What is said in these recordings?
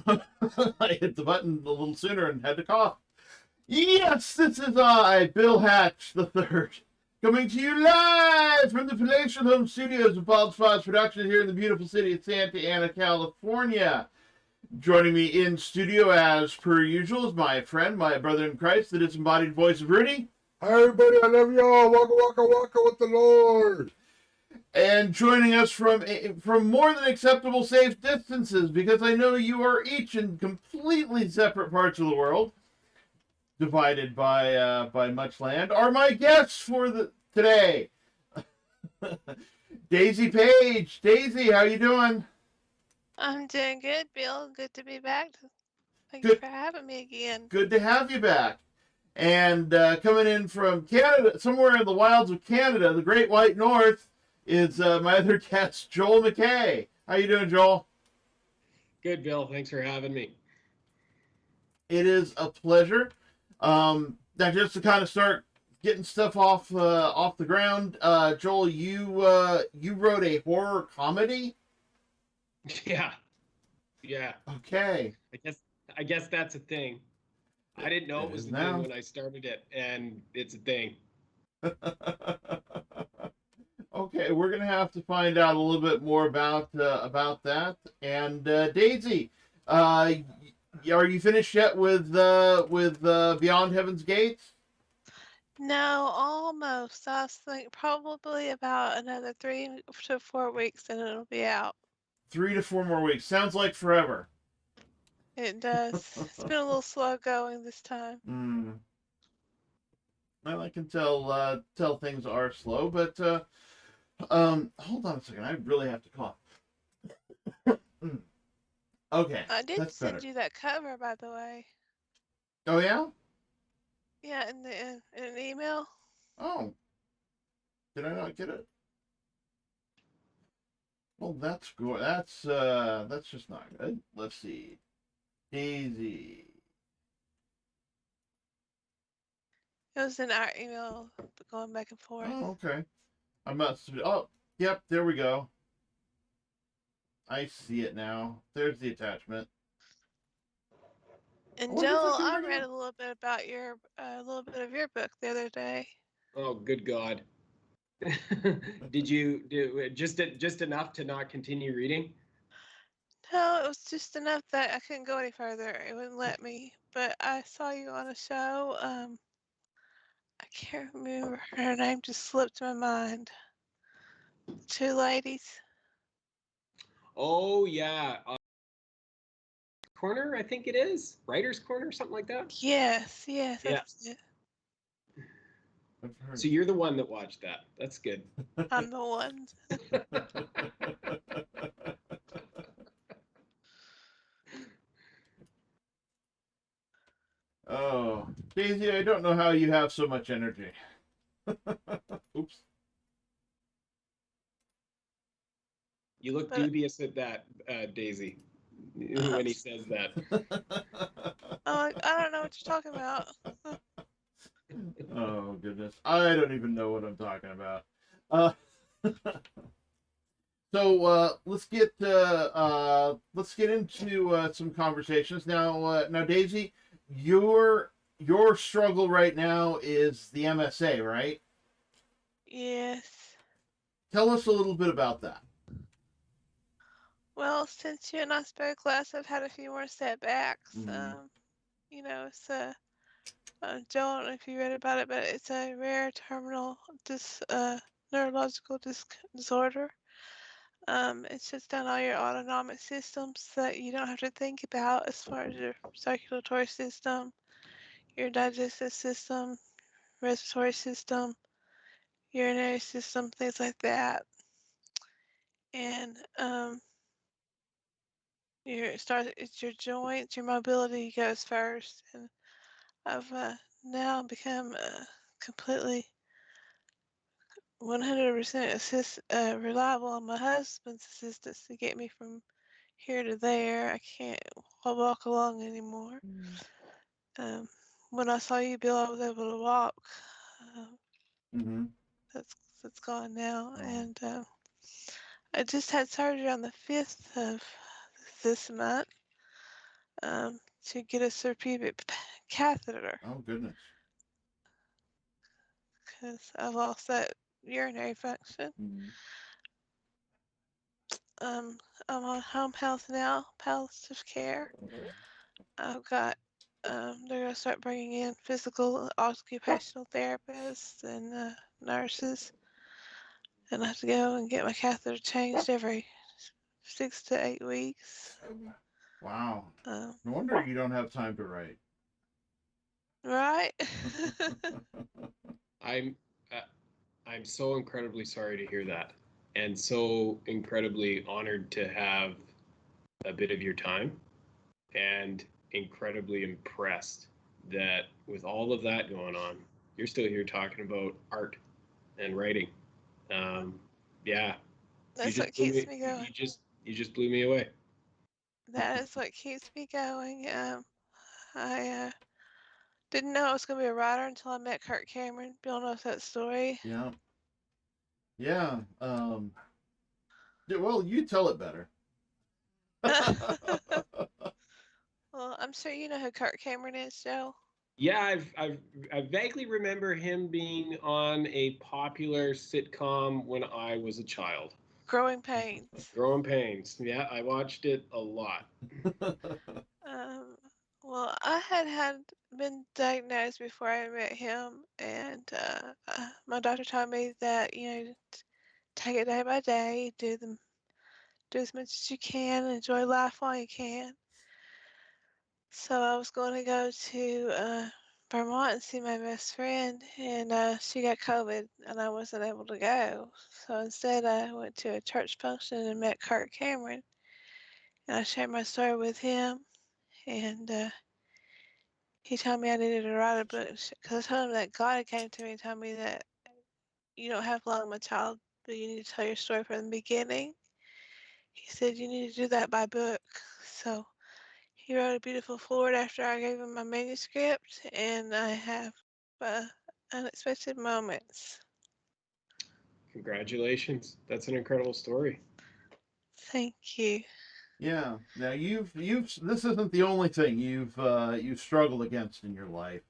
I hit the button a little sooner and had to cough. Yes, this is I, Bill Hatch the Third, coming to you live from the Palatial Home Studios of Bald Spots Production here in the beautiful city of Santa Ana, California. Joining me in studio, as per usual, is my friend, my brother in Christ, the disembodied voice of Rudy. Hi, everybody. I love y'all. Waka, waka, waka with the Lord. And joining us from more than acceptable safe distances, because I know you are each in completely separate parts of the world, divided by much land, are my guests for the today. Daisy Paige. Daisy, how you doing? I'm doing good, Bill. Good to be back. Thanks Good. for having me again. Good to have you back. And coming in from Canada, somewhere in the wilds of Canada, the Great White North, is my other guest, Joel McKay. How you doing, Joel? Good, Bill. Thanks for having me. It is a pleasure. Now, just to kind of start getting stuff off the ground, Joel, you wrote a horror comedy. Yeah. Okay. I guess that's a thing. I didn't know it was a thing when I started it, and it's a thing. Okay, we're gonna have to find out a little bit more about that. And Daisy, are you finished yet with Beyond Heaven's Gates? No, almost. I was thinking probably about another 3 to 4 weeks and it'll be out. 3 to 4 more weeks. Sounds like forever. It does. It's been a little slow going this time. Well, I can tell things are slow, but hold on a second. I really have to cough. Okay, I did that's send better. you that cover, by the way. Oh yeah? Yeah, in an email. Oh, did I not get it? Well, that's good. That's just not good. Let's see. Daisy. It was in our email going back and forth. Oh, okay. I must. Oh, yep. There we go. I see it now. There's the attachment. And Joel, I read a little bit about a little bit of your book the other day. Oh, good God! Did you do just enough to not continue reading? No, it was just enough that I couldn't go any further. It wouldn't let me. But I saw you on a show. I can't remember. Her name just slipped my mind. 2 ladies. Oh yeah, Corner. I think it is Writer's Corner, something like that. Yes, Yeah. that's it. So you're the one that watched that. That's good. I'm the one. Oh, Daisy, I don't know how you have so much energy. Oops. You look dubious at that, Daisy, when he says that. I don't know what you're talking about. Oh goodness, I don't even know what I'm talking about. So let's get into some conversations now. Now, Daisy, your struggle right now is the MSA, right? Yes. Tell us a little bit about that. Well, since you and I spoke last, I've had a few more setbacks. You know, it's a Joe, I don't know if you read about it, but it's a rare terminal neurological disorder. It shuts down all your autonomic systems that you don't have to think about as far as your circulatory system, your digestive system, respiratory system, urinary system, things like that. And it's your joints, your mobility goes first. And I've now become completely 100% reliable on my husband's assistance to get me from here to there. I can't walk along anymore. When I saw you, Bill, I was able to walk. That's gone now, and I just had surgery on the 5th of this month, to get a suprapubic catheter Oh, goodness. because I lost that urinary function. Mhm. I'm on home health now, palliative care. I've got, they're gonna start bringing in physical occupational therapists and nurses, and I have to go and get my catheter changed every 6 to 8 weeks. Wow. Um, No wonder you don't have time to write. right? I'm uh, I'm so incredibly sorry to hear that, and so incredibly honored to have a bit of your time, and incredibly impressed that with all of that going on, you're still here talking about art and writing. Um, yeah, you That's just what blew keeps me. me You, going. you just you just blew me away. That is what keeps me going. I didn't know I was gonna be a writer until I met Kurt Cameron. Bill knows that story. Yeah. Yeah. Yeah, well, you tell it better. Well, I'm sure you know who Kurt Cameron is, Joe. Yeah, I vaguely remember him being on a popular sitcom when I was a child. Growing Pains. Growing Pains. Yeah, I watched it a lot. Um, well, I had been diagnosed before I met him, and my doctor told me that take it day by day, do as much as you can, enjoy life while you can. So I was going to go to Vermont and see my best friend, and she got COVID, and I wasn't able to go. So instead, I went to a church function and met Kurt Cameron, and I shared my story with him, and he told me I needed to write a book because I told him that God came to me and told me that you don't have long, my child, but you need to tell your story from the beginning. He said you need to do that by book. So he wrote a beautiful foreword after I gave him my manuscript, and I have uh, unexpected moments. Congratulations. That's an incredible story. Thank you. Yeah. Now you've this isn't the only thing you've struggled against in your life.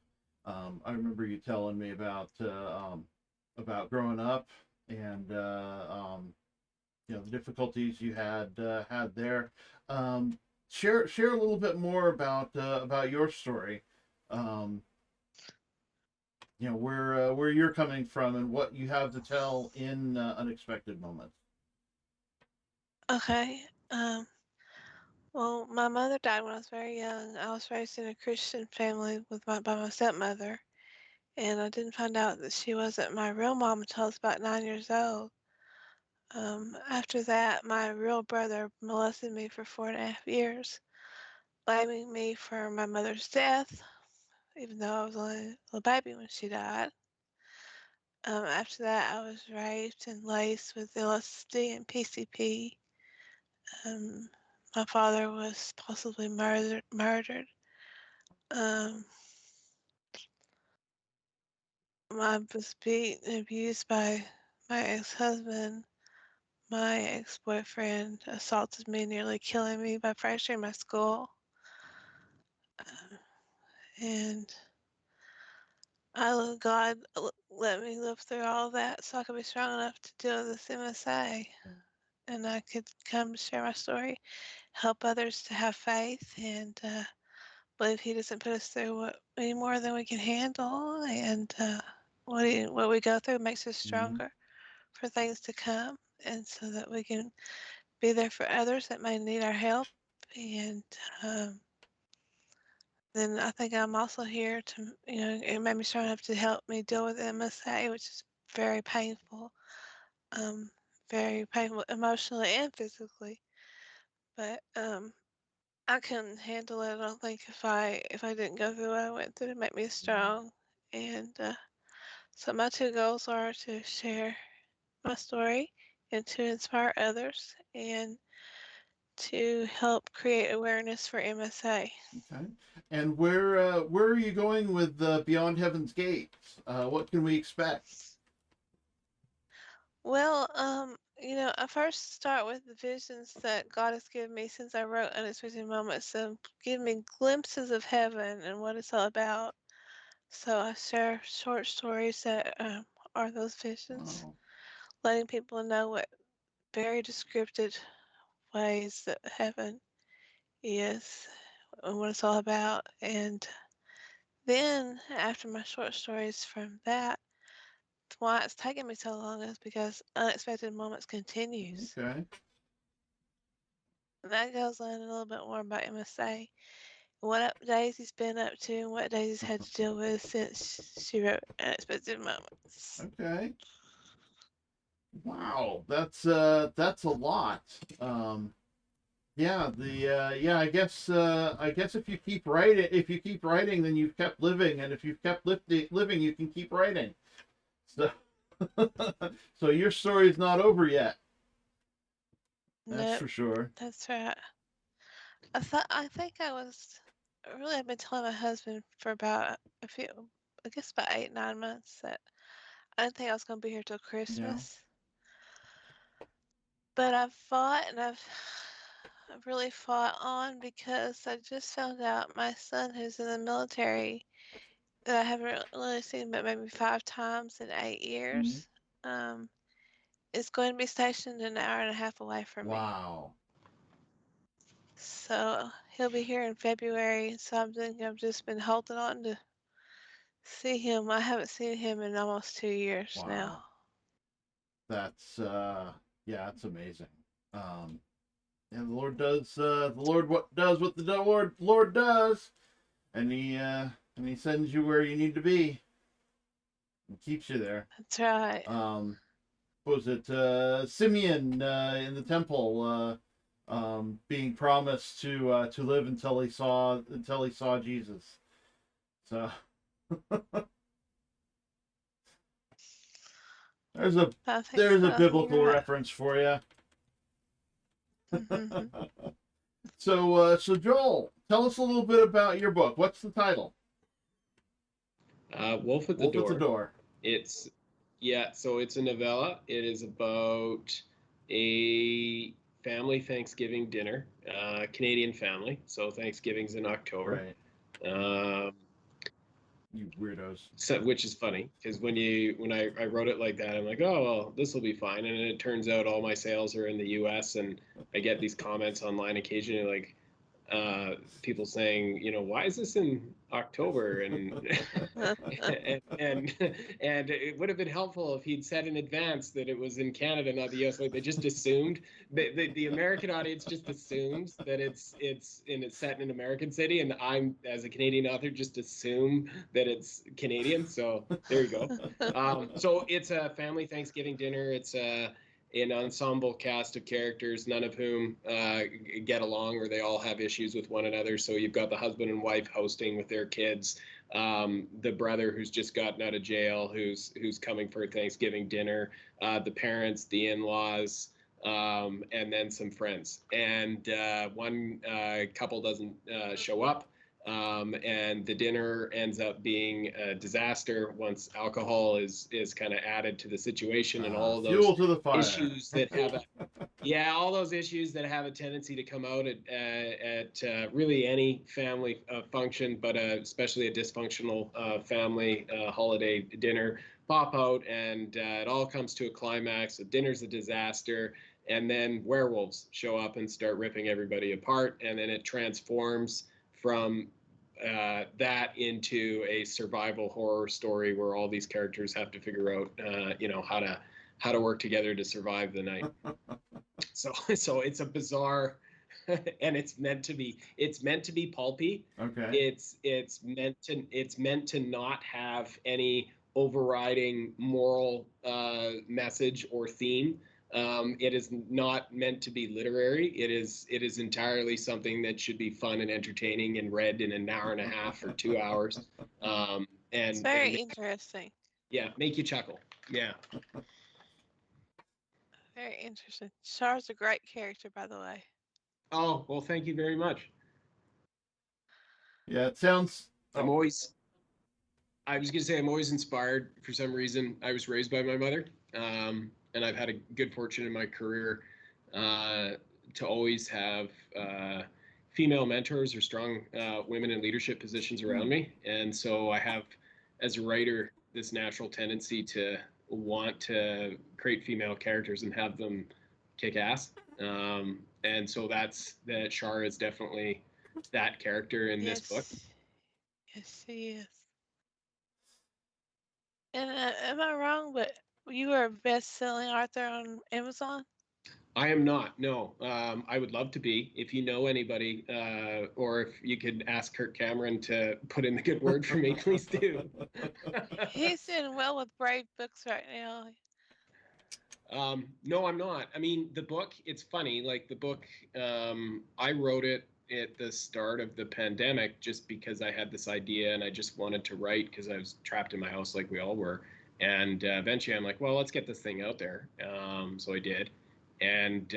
I remember you telling me about growing up and the difficulties you had there. Um, share a little bit more about your story. Um, where you're coming from and what you have to tell in unexpected moments. Okay. Well, my mother died when I was very young. I was raised in a Christian family by my stepmother, and I didn't find out that she wasn't my real mom until I was about 9 years old. After that, my real brother molested me for 4.5 years, blaming me for my mother's death, even though I was only a little baby when she died. After that, I was raped and laced with LSD and PCP. Um, my father was possibly murdered. Um, I was beaten and abused by my ex-husband. My ex-boyfriend assaulted me, nearly killing me by fracturing my skull. And God let me live through all that so I could be strong enough to deal with this MSA. And I could come share my story, help others to have faith, and believe He doesn't put us through any more than we can handle. And what we go through makes us Mm-hmm. stronger for things to come, and so that we can be there for others that may need our help. And then I think I'm also here to, it made me strong enough to help me deal with MSA, which is very painful, um, very painful emotionally and physically. But I couldn't handle it. I don't think if I didn't go through what I went through to make me strong. And so my two goals are to share my story and to inspire others and to help create awareness for MSA. Okay. And where are you going with Beyond Heaven's Gates? What can we expect? Well, I first start with the visions that God has given me since I wrote Unexpected Moments, so give me glimpses of heaven and what it's all about. So I share short stories that are those visions, Oh, letting people know what very descriptive ways that heaven is and what it's all about. And then after my short stories from that, why it's taken me so long is because Unexpected Moments continues. okay. And that goes on a little bit more about MSA. What Daisy's been up to and what Daisy's had to deal with since she wrote Unexpected Moments. Okay. Wow, that's a lot. Yeah, I guess if you keep writing, then you've kept living, and if you've kept living, you can keep writing. So, so your story's not over yet. That's Nope, for sure. that's right. I think I've been telling my husband for about I guess about 8, 9 months that I didn't think I was gonna be here till Yeah. Christmas. But I've fought and I've really fought on because I just found out my son who's in the military that I haven't really seen but maybe 5 times in 8 years, um, is going to be stationed an hour and a half away from me. Wow. So he'll be here in February. So I'm thinking I've just been holding on to see him. I haven't seen him in almost 2 years now. Wow. That's yeah, that's amazing. And the Lord does what the Lord does, and he sends you where you need to be and keeps you there. That's right. Was it Simeon in the temple being promised to live until he saw Jesus? So there's a I think there's a you're biblical right. reference for you. Mhm. So Joel, tell us a little bit about your book. What's the title? Wolf at the Wolf at the Door. Door. It's so it's a novella. It is about a family Thanksgiving dinner, Canadian family. So Thanksgiving's in October. Right. Um, You weirdos. so, which is funny because when I wrote it like that, I'm like, oh well, this will be fine. And it turns out all my sales are in the U.S. and I get these comments online occasionally like people saying, why is this in October? And and it would have been helpful if he'd said in advance that it was in Canada, not the U.S. Like they just assumed the American audience just assumes that it's set in an American city, and I'm as a Canadian author just assume that it's Canadian. So there you go. So it's a family Thanksgiving dinner. It's an ensemble cast of characters, none of whom get along or they all have issues with one another. So you've got the husband and wife hosting with their kids, the brother who's just gotten out of jail, who's coming for Thanksgiving dinner, the parents, the in-laws, and then some friends. And one couple doesn't show up. And the dinner ends up being a disaster once alcohol is kind of added to the situation, and all of those Fuel to the fire. issues that have all those issues that have a tendency to come out at really any family function, but especially a dysfunctional family holiday dinner pop out, and it all comes to a climax. The dinner's a disaster, and then werewolves show up and start ripping everybody apart, and then it transforms from that into a survival horror story where all these characters have to figure out, how to work together to survive the night. So it's a bizarre, and it's meant to be pulpy. Okay. It's meant to not have any overriding moral message or theme. It is not meant to be literary. It is entirely something that should be fun and entertaining and read in an hour and a half or 2 hours. It's And very interesting. make you chuckle. Yeah. Very interesting. Char's a great character, by the way. Oh, well, thank you very much. Yeah, it sounds. I was going to say, I'm always inspired for some reason. I was raised by my mother. and I've had a good fortune in my career to always have female mentors or strong women in leadership positions around me. And so I have, as a writer, this natural tendency to want to create female characters and have them kick ass. And so that Shara is definitely that character in this book. Yes, she is. And am I wrong? But you are a best-selling author on Amazon. I am not. No, I would love to be. If you know anybody, or if you could ask Kirk Cameron to put in the good word for me, please do. He's doing well with Brave Books right now. No, I'm not. I mean, the book, it's funny. Like the book, I wrote it at the start of the pandemic just because I had this idea and I just wanted to write because I was trapped in my house like we all were. And eventually I'm like, well, let's get this thing out there. So I did. And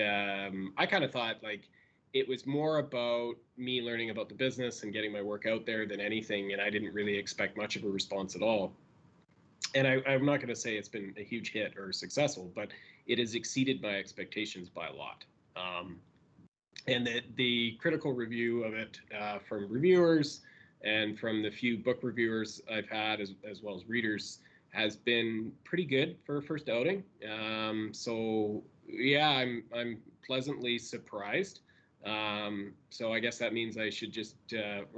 I kind of thought like it was more about me learning about the business and getting my work out there than anything. And I didn't really expect much of a response at all. And I'm not going to say it's been a huge hit or successful, but it has exceeded my expectations by a lot. And the critical review of it from reviewers and from the few book reviewers I've had, as well as readers, has been pretty good for a first outing. So yeah, I'm pleasantly surprised. So I guess that means I should just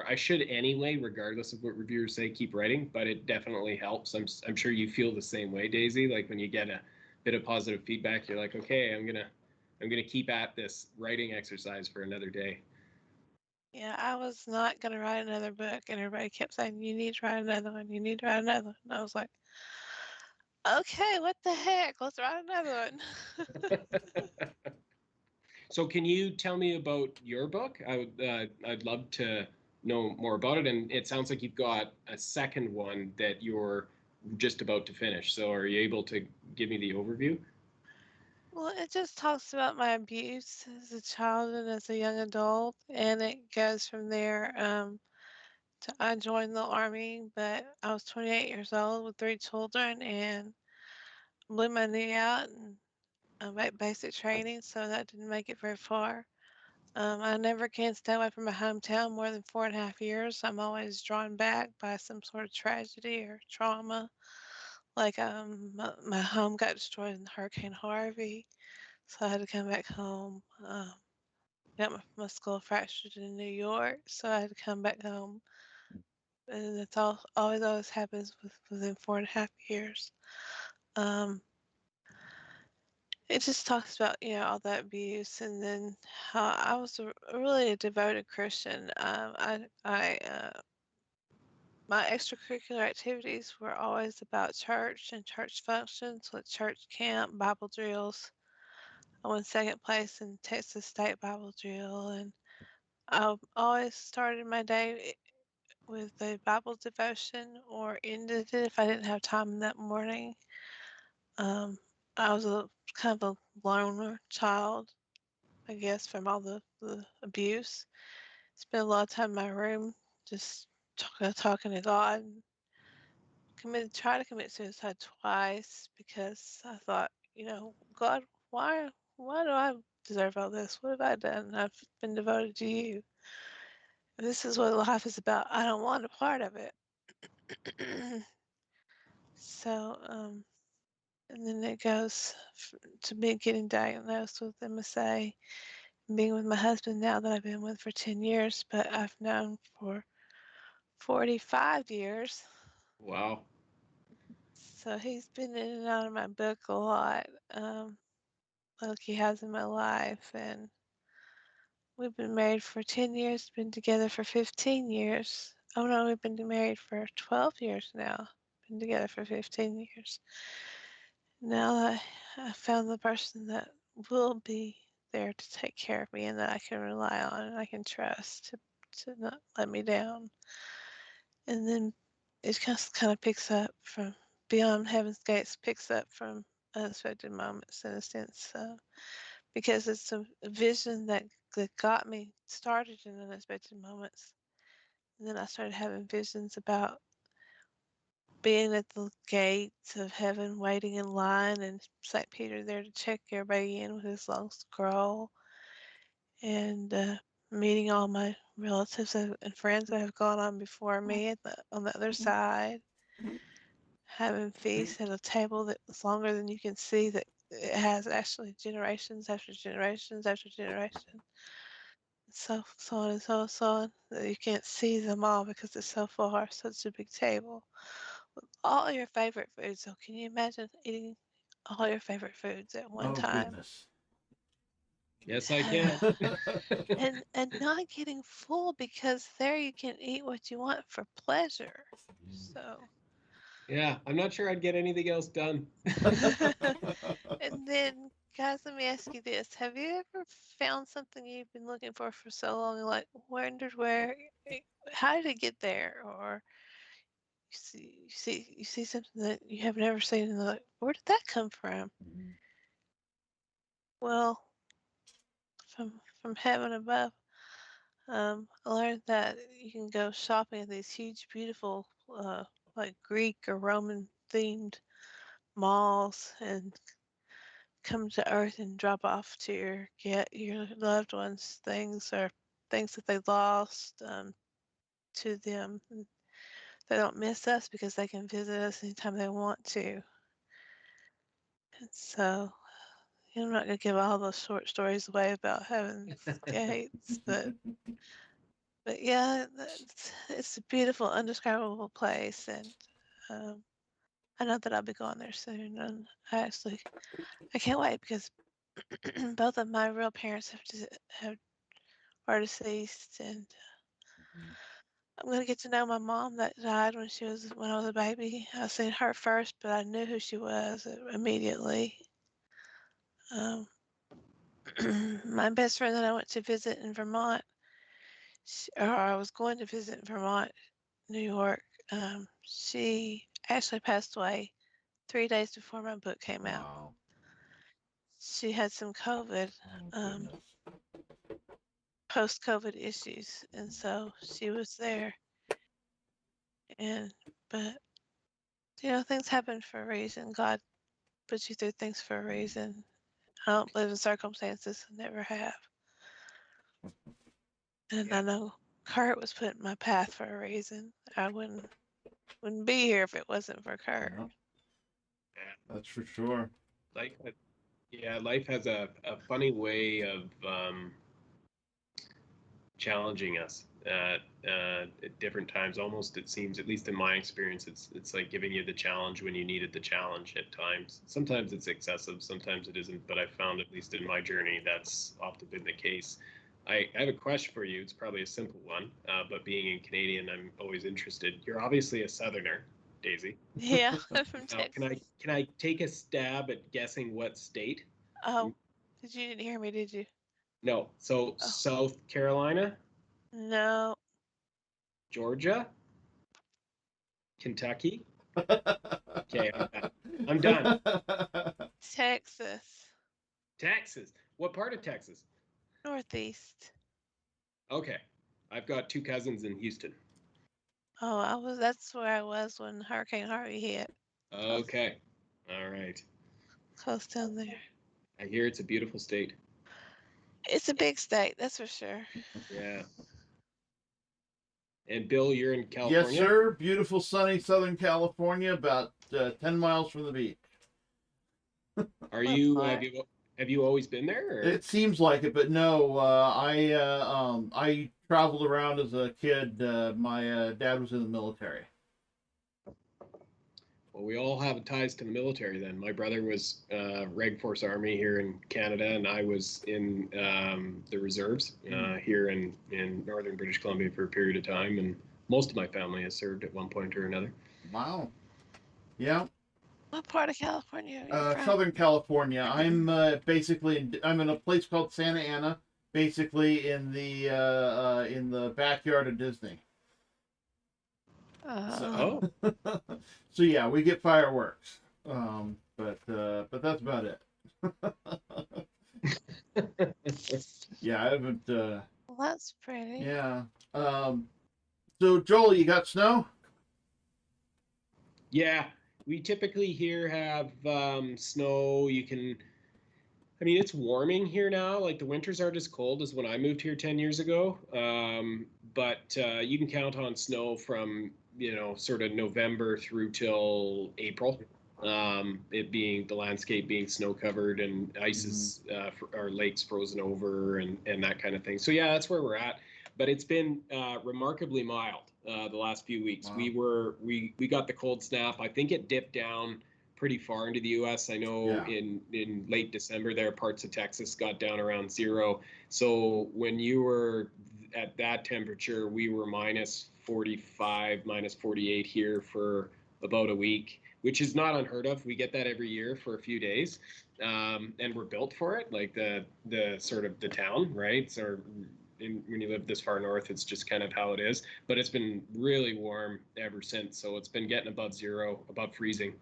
I should anyway, regardless of what reviewers say, keep writing. But it definitely helps. I'm sure you feel the same way, Daisy. Like when you get a bit of positive feedback, you're like, okay, I'm gonna keep at this writing exercise for another day. Yeah, I was not going to write another book, and everybody kept saying, you need to write another one, you need to write another one. And I was like, okay, what the heck? Let's write another one. So can you tell me about your book? I'd love to know more about it. And it sounds like you've got a second one that you're just about to finish. So are you able to give me the overview? Well, it just talks about my abuse as a child and as a young adult, and it goes from there. I joined the army, but I was 28 years old with 3 children and blew my knee out and basic training, so that didn't make it very far. I never can stay away from my hometown more than 4.5 years. I'm always drawn back by some sort of tragedy or trauma. Like my home got destroyed in Hurricane Harvey, so I had to come back home. Got my skull fractured in New York, so I had to come back home. And it's always happens within 4.5 years. Um, it just talks about all that abuse, and then how I was really a devoted Christian. My extracurricular activities were always about church and church functions, like church camp, Bible drills. I won second place in Texas State Bible drill, and I always started my day with a Bible devotion or ended it if I didn't have time in that morning. Um, I was a kind of a loner child, I guess, from all the abuse. Spent a lot of time in my room just talking to God. Tried to commit suicide twice because I thought, God, why do I deserve all this? What have I done? I've been devoted to you. This is what life is about. I don't want a part of it. So, and then it goes to me getting diagnosed with MSA, being with my husband now that I've been with for 10 years, but I've known for 45 years. Wow. So he's been in and out of my book a lot, like he has in my life. And we've been married for 10 years, been together for 15 years. Oh no, we've been married for 12 years now, been together for 15 years. Now I found the person that will be there to take care of me and that I can rely on and I can trust to not let me down. And then it just kind of picks up from Beyond Heaven's Gates, picks up from unexpected moments in a sense, because it's a vision that got me started in unexpected moments. And then I started having visions about being at the gates of heaven, waiting in line, and St. Peter there to check everybody in with his long scroll, and meeting all my relatives and friends that have gone on before me on the other side, having feasts at a table that's longer than you can see, that it has actually generations after generations after generation, so on and so on, that you can't see them all because it's so far, such a big table with all your favorite foods. So can you imagine eating all your favorite foods at one Oh time? goodness. Yes, I can. And not getting full, because there you can eat what you want for pleasure. So Yeah, I'm not sure I'd get anything else done. and then, guys, let me ask you this. Have you ever found something you've been looking for so long and like wondered how did it get there? Or you see something that you have never seen and like, where did that come from? Well, from heaven above. I learned that you can go shopping at these huge, beautiful, like Greek or Roman themed malls and come to Earth and drop off to your loved ones things, or things that they lost, to them. And they don't miss us because they can visit us anytime they want to. And so, I'm not gonna give all those short stories away about Heaven's Gates, but yeah, it's a beautiful, undescribable place, and um, I know that I'll be going there soon, and I can't wait, because both of my real parents are deceased, and I'm gonna get to know my mom that died when I was a baby. I seen her first, but I knew who she was immediately. Um, my best friend that I went to visit in Vermont, or I was going to visit in Vermont, New York. She actually passed away 3 days before my book came out. Wow. She had some COVID, Oh goodness. post-COVID issues, and so she was there. And but things happen for a reason. God puts you through things for a reason. I don't live in circumstances, I never have. And I Yeah. know Kurt was put in my path for a reason. I wouldn't be here if it wasn't for Kurt. Yeah, Yeah. that's for sure. Life, yeah, life has a funny way of challenging us at different times. Almost, it seems, at least in my experience, it's like giving you the challenge when you needed the challenge at times. Sometimes it's excessive, sometimes it isn't. But I found, at least in my journey, that's often been the case. I have a question for you. It's probably a simple one, but being in Canadian, I'm always interested. You're obviously a Southerner, Daisy. Yeah, I'm from Now, Texas. can I take a stab at guessing what state? Oh, you didn't hear me, did you? No. So Oh, South Carolina, no. Georgia, Kentucky. Okay, I'm done. Texas. Texas. What part of Texas? Northeast. Okay. I've got two cousins in Houston. Oh, that's where I was when Hurricane Harvey hit. Okay. All right. Close down there. I hear it's a beautiful state. It's a big state, that's for sure. Yeah. And Bill, you're in Yes, California? sir. Beautiful, sunny Southern California, about 10 miles from the beach. Are What you part? have you always been there? Or? It seems like it, but no. I traveled around as a kid. My dad was in the military. Well, we all have ties to the military then. My brother was Reg Force Army here in Canada, and I was in the reserves here in northern British Columbia for a period of time, and most of my family has served at one point or another. Wow. Yeah. What part of California are you from? Southern California. I'm I'm in a place called Santa Ana, basically in the backyard of Disney. Oh. So, so yeah, we get fireworks. But that's about it. Yeah, I haven't. Well, that's pretty. Yeah. So Joel, you got snow? Yeah, we typically here have snow. I mean, it's warming here now. Like the winters aren't as cold as when I moved here 10 years ago. But you can count on snow from, sort of November through till April. It being the landscape being snow covered and ice is or lakes frozen over and that kind of thing. So yeah, that's where we're at. But it's been remarkably mild the last few weeks. Wow. We got the cold snap. I think it dipped down pretty far into the U.S. I know in late December there, parts of Texas got down around 0. So when you were at that temperature, we were minus 45, minus 48 here for about a week, which is not unheard of. We get that every year for a few days, and we're built for it. Like the sort of the town, right? So when you live this far north, it's just kind of how it is. But it's been really warm ever since. So it's been getting above 0, above freezing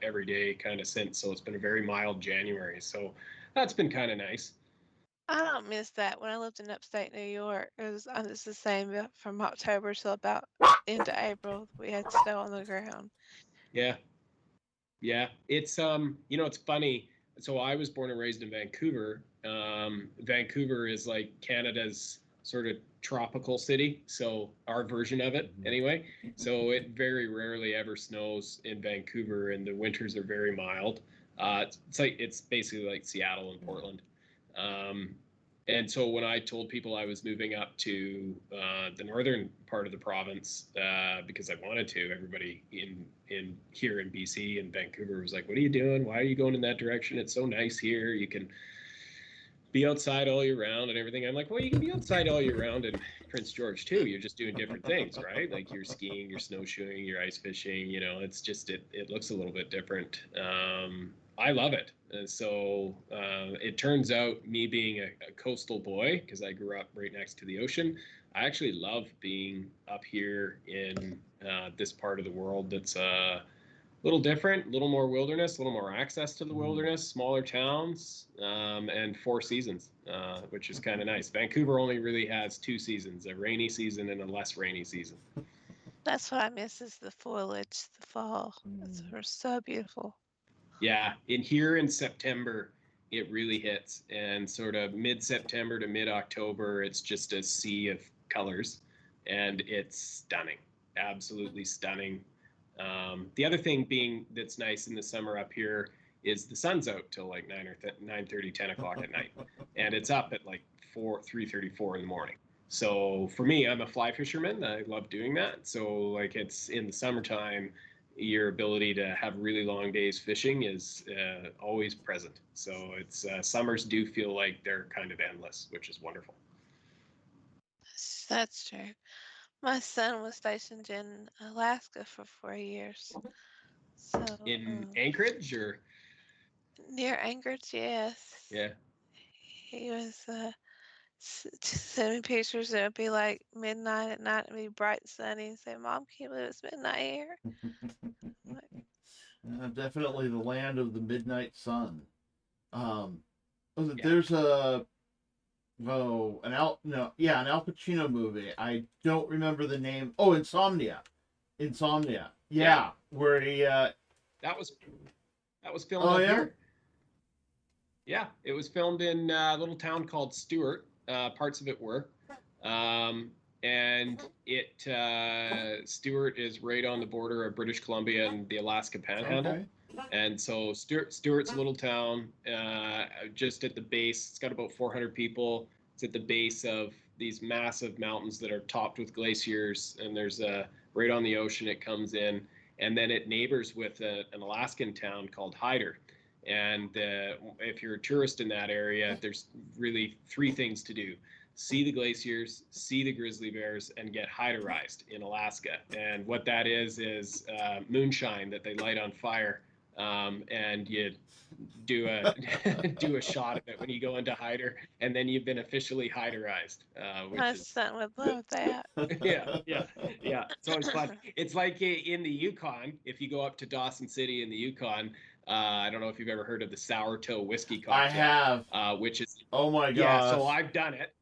every day kind of since. So it's been a very mild January. So that's been kind of nice. I don't miss that. When I lived in upstate New York, it's the same from October till about into April. We had snow on the ground. Yeah. Yeah. It's it's funny. So I was born and raised in Vancouver. Vancouver is like Canada's sort of tropical city, so our version of it anyway. So it very rarely ever snows in Vancouver, and the winters are very mild. It's basically like Seattle and Portland. And so when I told people I was moving up to the northern part of the province because I wanted to, everybody in here in BC and Vancouver was like, "What are you doing? Why are you going in that direction? It's so nice here. You can be outside all year round and everything." I'm like, "Well, you can be outside all year round in Prince George too. You're just doing different things, right? Like you're skiing, you're snowshoeing, you're ice fishing. It's just it looks a little bit different." I love it. And so it turns out, me being a coastal boy, because I grew up right next to the ocean, I actually love being up here in this part of the world that's a little different, a little more wilderness, a little more access to the wilderness, smaller towns, and 4 seasons, which is kind of nice. Vancouver only really has 2 seasons, a rainy season and a less rainy season. That's what I miss is the foliage, the fall. It's so beautiful. Yeah, here in September, it really hits, and sort of mid-September to mid-October, it's just a sea of colors, and it's stunning, absolutely stunning. The other thing being that's nice in the summer up here is the sun's out till like 9:30, 10 o'clock at night, and it's up at like 3:34 in the morning. So for me, I'm a fly fisherman. I love doing that. So like it's in the summertime, your ability to have really long days fishing is always present. So it's summers do feel like they're kind of endless, which is wonderful. That's true. My son was stationed in Alaska for 4 years. So In Anchorage or? near Anchorage, yes. Yeah. He was sending me pictures. It would be like midnight at night. It'd be bright and sunny. And say, "Mom, can't believe it's midnight here." Definitely the land of the midnight sun. Yeah. There's an Al Pacino movie. I don't remember the name. Oh, Insomnia. Yeah. Where he that was filmed up here. Yeah, it was filmed in a little town called Stewart. Parts of it were. And Stewart is right on the border of British Columbia and the Alaska Panhandle. Okay. And so Stewart's a little town just at the base. It's got about 400 people. It's at the base of these massive mountains that are topped with glaciers. And there's right on the ocean it comes in. And then it neighbors with an Alaskan town called Hyder. And if you're a tourist in that area, there's really 3 things to do: see the glaciers, see the grizzly bears, and get Hyderized in Alaska. And what that is moonshine that they light on fire, and you do a shot of it when you go into Hyder, and then you've been officially Hyderized. My son would love that. Yeah. It's always fun. It's like in the Yukon, if you go up to Dawson City in the Yukon. I don't know if you've ever heard of the sour toe whiskey cocktail. I have. Which is, oh my god. Yeah, so I've done it.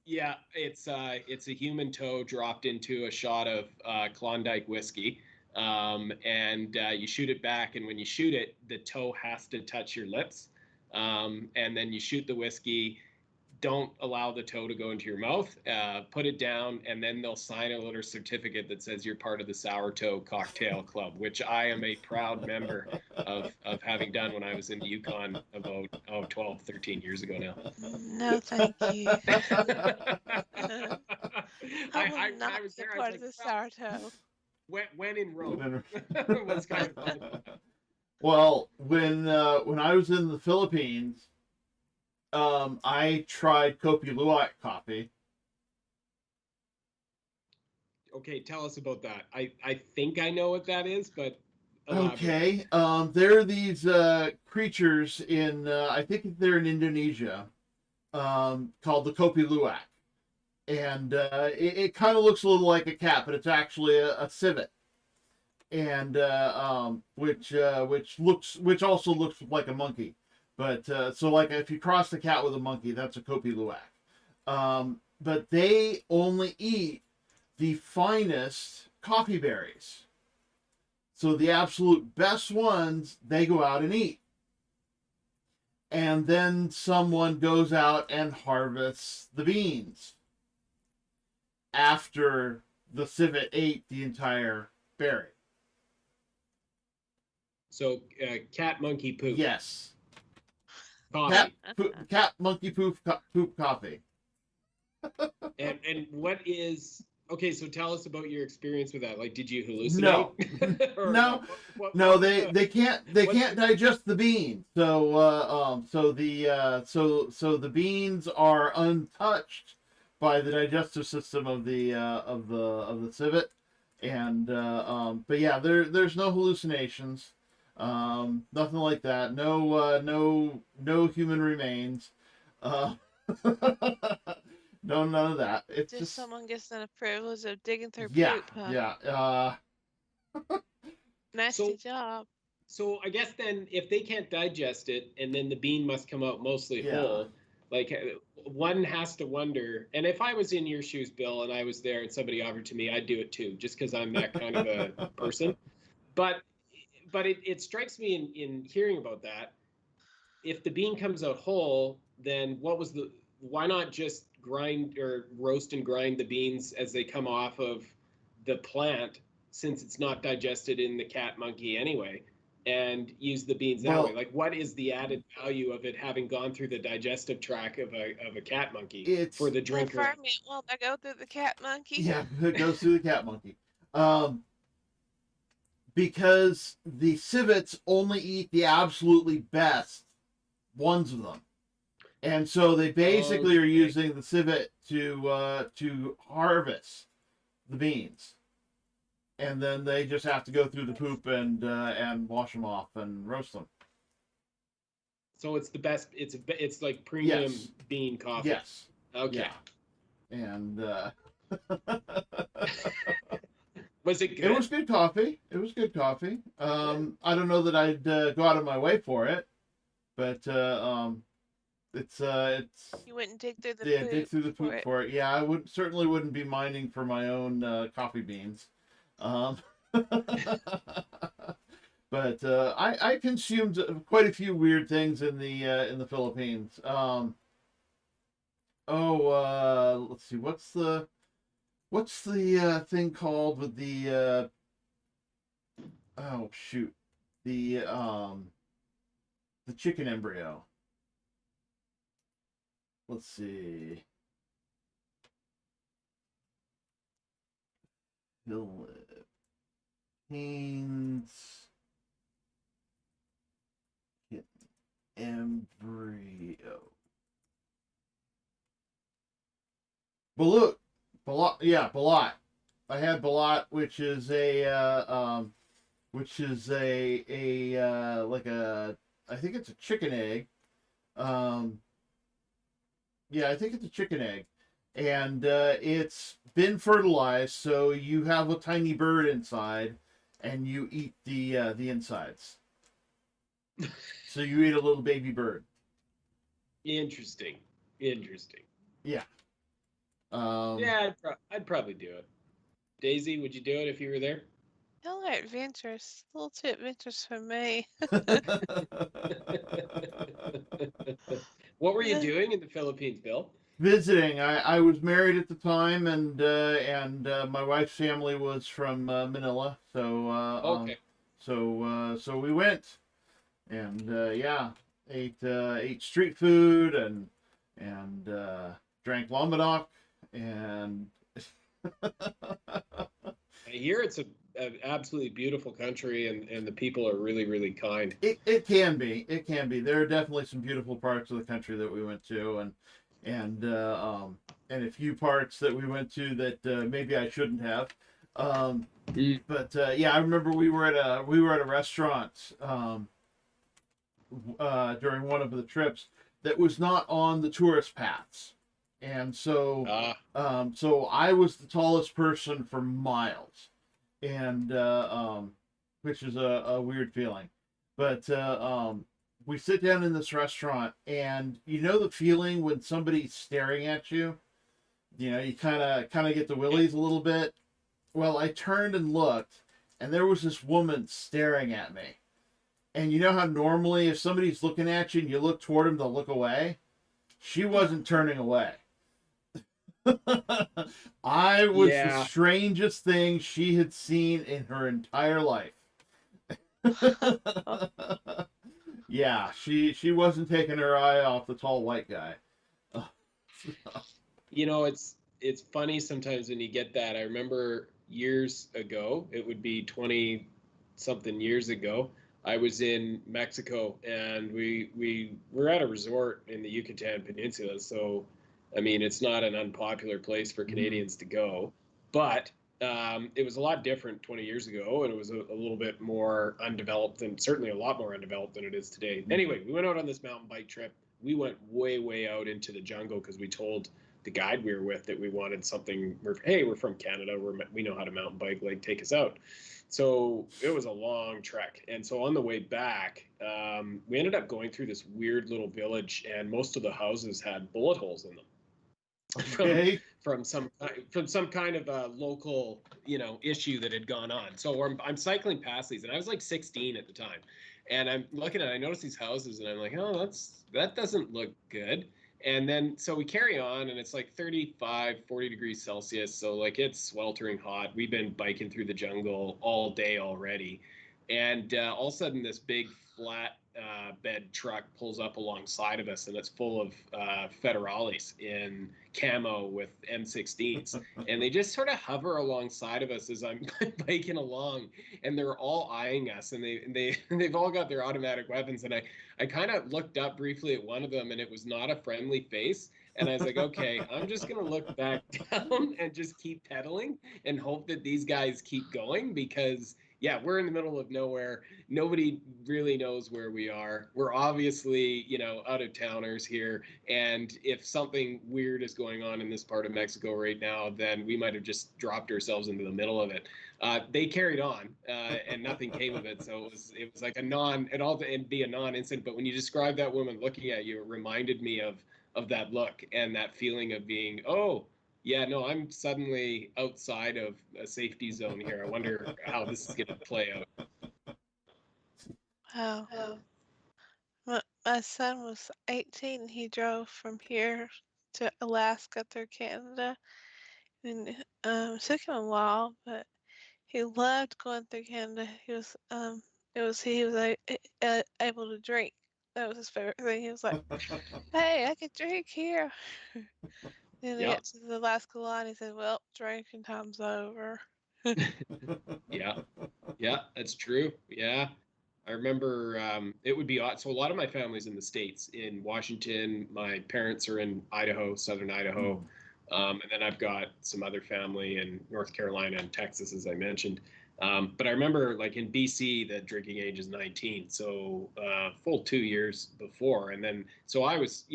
Yeah, it's a human toe dropped into a shot of Klondike whiskey, and you shoot it back. And when you shoot it, the toe has to touch your lips. And then you shoot the whiskey. Don't allow the toe to go into your mouth. Put it down, and then they'll sign a little certificate that says you're part of the Sour Toe Cocktail Club, which I am a proud member of having done when I was in Yukon about 12, 13 years ago now. No, thank you. I will When not I was be there, I part was of like, the sourdough. when in Rome. When- was kind of fun. Well, when I was in the Philippines, I tried Kopi Luwak coffee. Okay, tell us about that. I think I know what that is, but elaborate. Okay. There are these creatures in I think they're in Indonesia, called the Kopi Luwak, and it kind of looks a little like a cat, but it's actually a civet, and which also looks like a monkey. But so like if you cross the cat with a monkey, that's a Kopi Luwak. But they only eat the finest coffee berries. So the absolute best ones, they go out and eat. And then someone goes out and harvests the beans after the civet ate the entire berry. So cat, monkey, poop. Yes. Coffee. Cat monkey poop coffee. And what is okay? So tell us about your experience with that. Like, did you hallucinate? No. Or No. what- No, what's they the- can't digest the beans. So the beans are untouched by the digestive system of the civet, and but yeah, there's no hallucinations, nothing like that. No human remains, uh, no, none of that. It's Just just someone gets the privilege of digging through yeah, poop, huh? yeah. Nasty So- job. So I guess then, if they can't digest it, and then the bean must come out mostly Yeah. whole, like one has to wonder. And if I was in your shoes, Bill, and I was there, and somebody offered to me, I'd do it too, just because I'm that kind of a person. But it strikes me in hearing about that. If the bean comes out whole, then why not just grind or roast and grind the beans as they come off of the plant, since it's not digested in the cat monkey anyway, and use the beans that way? Like, what is the added value of it having gone through the digestive tract of a cat monkey for the The drinker? ferment won't that go through the cat monkey? Yeah, it goes through the cat monkey. Because the civets only eat the absolutely best ones of them. And so they basically are using the civet to harvest the beans. And then they just have to go through the poop and wash them off and roast them. So it's the best. It's like premium Yes. bean coffee. Yes. Okay. Yeah. And Was it good? it was good coffee. It was good coffee. I don't know that I'd go out of my way for it, but it's You wouldn't dig through the poop. dig through the poop for it. Yeah, I certainly wouldn't be mining for my own coffee beans. But I consumed quite a few weird things in the Philippines. Let's see, what's the thing called with the oh shoot, the chicken embryo. Let's see. Philippines embryo. Balut. Balat. I had balat, which is like a, I think it's a chicken egg. Yeah, I think it's a chicken egg, and it's been fertilized, so you have a tiny bird inside, and you eat the insides. So you eat a little baby bird. Interesting. Yeah. Yeah, I'd probably do it. Daisy, would you do it if you were there? Y'all are adventurous. A little too adventurous for me. What were you doing in the Philippines, Bill? Visiting. I was married at the time, and my wife's family was from Manila, so Okay. so we went, and yeah, ate street food and drank Lombardok, and I hear it's a absolutely beautiful country, and the people are really, really kind. it can be. It can be. There are definitely some beautiful parts of the country that we went to, and and a few parts that we went to that maybe I shouldn't have. Um, Mm. but yeah, I remember we were at a restaurant during one of the trips that was not on the tourist paths, and Ah, so I was the tallest person for miles, and which is a weird feeling. But we sit down in this restaurant, and you know the feeling when somebody's staring at you. You know, you kind of get the yeah. willies a little bit. Well, I turned and looked, and there was this woman staring at me. And you know how normally if somebody's looking at you and you look toward them, they'll look away? She wasn't turning away. I was the Yeah. strangest thing she had seen in her entire life. Yeah, she wasn't taking her eye off the tall white guy. It's funny sometimes when you get that. I remember years ago, it would be 20 something years ago. I was in Mexico and we were at a resort in the Yucatan Peninsula. So, I mean, it's not an unpopular place for Mhm. Canadians to go, but it was a lot different 20 years ago, and it was a little bit more undeveloped, and certainly a lot more undeveloped than it is today. Anyway, we went out on this mountain bike trip. We went way, way out into the jungle because we told the guide we were with that we wanted something. We're from Canada. We know how to mountain bike. Like, take us out. So it was a long trek. And so on the way back, we ended up going through this weird little village, and most of the houses had bullet holes in them from Okay. some kind of a local issue that had gone on. So I'm cycling past these, and I was like 16 at the time, and I'm looking at it, I notice these houses, and I'm like, oh, that doesn't look good. And then so we carry on, and it's like 35-40 degrees Celsius, so like it's sweltering hot. We've been biking through the jungle all day already, and all of a sudden this big flat bed truck pulls up alongside of us, and it's full of federales in camo with M16s, and they just sort of hover alongside of us as I'm biking along, and they're all eyeing us, and they've all got their automatic weapons, and I kind of looked up briefly at one of them, and it was not a friendly face. And I was like, okay, I'm just going to look back down and just keep pedaling and hope that these guys keep going, because yeah, we're in the middle of nowhere. Nobody really knows where we are. We're obviously, out of towners here. And if something weird is going on in this part of Mexico right now, then we might have just dropped ourselves into the middle of it. They carried on, and nothing came of it. So it was like it'd be a non-incident. But when you described that woman looking at you, it reminded me of that look and that feeling of being, oh, yeah, no, I'm suddenly outside of a safety zone here. I wonder how this is going to play out. Wow. My son was 18. He drove from here to Alaska through Canada, and it took him a while, but he loved going through Canada. He was able to drink. That was his favorite thing. He was like, "Hey, I could drink here." Then we Yeah, got to the Alaska line. He said, "Well, drinking time's over." yeah, yeah, that's true. Yeah. I remember it would be odd. So a lot of my family's in the States, in Washington. My parents are in Idaho, southern Idaho. And then I've got some other family in North Carolina and Texas, as I mentioned. But I remember, like, in BC, the drinking age is 19, so full 2 years before. And then, so I was,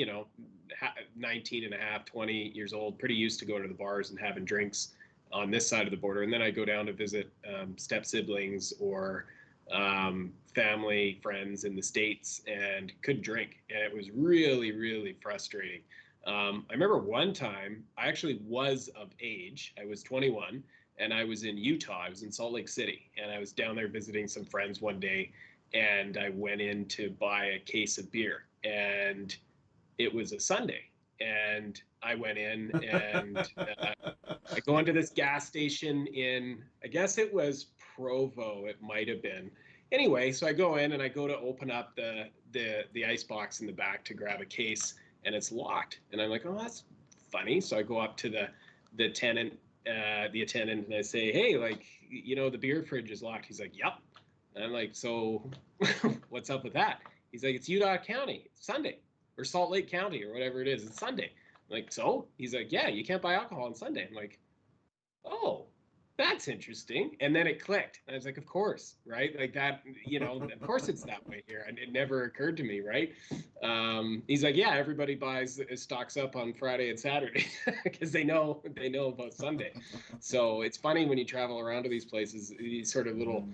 19 and a half, 20 years old, pretty used to going to the bars and having drinks on this side of the border. And then I go down to visit step siblings or family, friends in the States, and couldn't drink. And it was really, really frustrating. I remember one time I actually was of age. I was 21, and I was in Utah. I was in Salt Lake City, and I was down there visiting some friends one day, and I went in to buy a case of beer, and it was a Sunday, and I went in and I go into this gas station in, I guess it was Provo, it might have been. Anyway, so I go in and I go to open up the ice box in the back to grab a case, and it's locked. And I'm like, oh, that's funny. So I go up to the attendant, and I say, hey, like, the beer fridge is locked. He's like, yep. And I'm like, so what's up with that? He's like, it's Utah County, it's Sunday, or Salt Lake County, or whatever it is. It's Sunday. I'm like, so? He's like, yeah, you can't buy alcohol on Sunday. I'm like, oh, that's interesting. And then it clicked. I was like, of course, right? Like that, of course it's that way here. And it never occurred to me, right? He's like, yeah, everybody stocks up on Friday and Saturday because they know about Sunday. So it's funny when you travel around to these places, these sort of little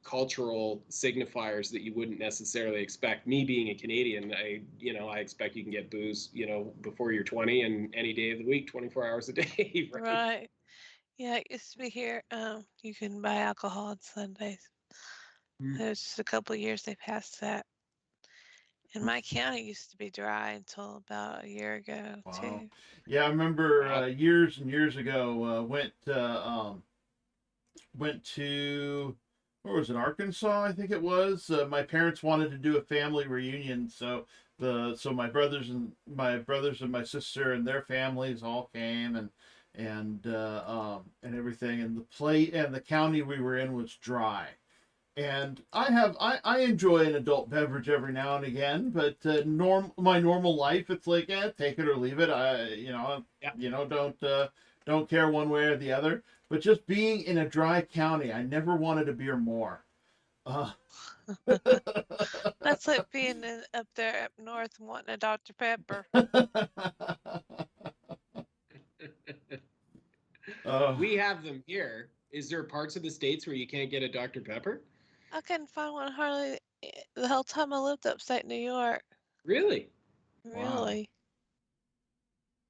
cultural signifiers that you wouldn't necessarily expect. Me being a Canadian, I expect you can get booze, before you're 20 and any day of the week, 24 hours a day. Right? Right. Yeah, it used to be here. You can buy alcohol on Sundays. There's just a couple of years they passed that. And my county used to be dry until about a year ago too. Yeah, I remember years and years ago went to where was it, Arkansas, I think it was. My parents wanted to do a family reunion, so my brothers and my sister and their families all came and everything, and the county we were in was dry. And I enjoy an adult beverage every now and again, but my normal life, it's like, take it or leave it. Don't care one way or the other. But just being in a dry county, I never wanted a beer more. That's like being up there up north and wanting a Dr. Pepper. We have them here. Is there parts of the States where you can't get a Dr. Pepper? I couldn't find one hardly the whole time I lived upstate New York. Really? Really?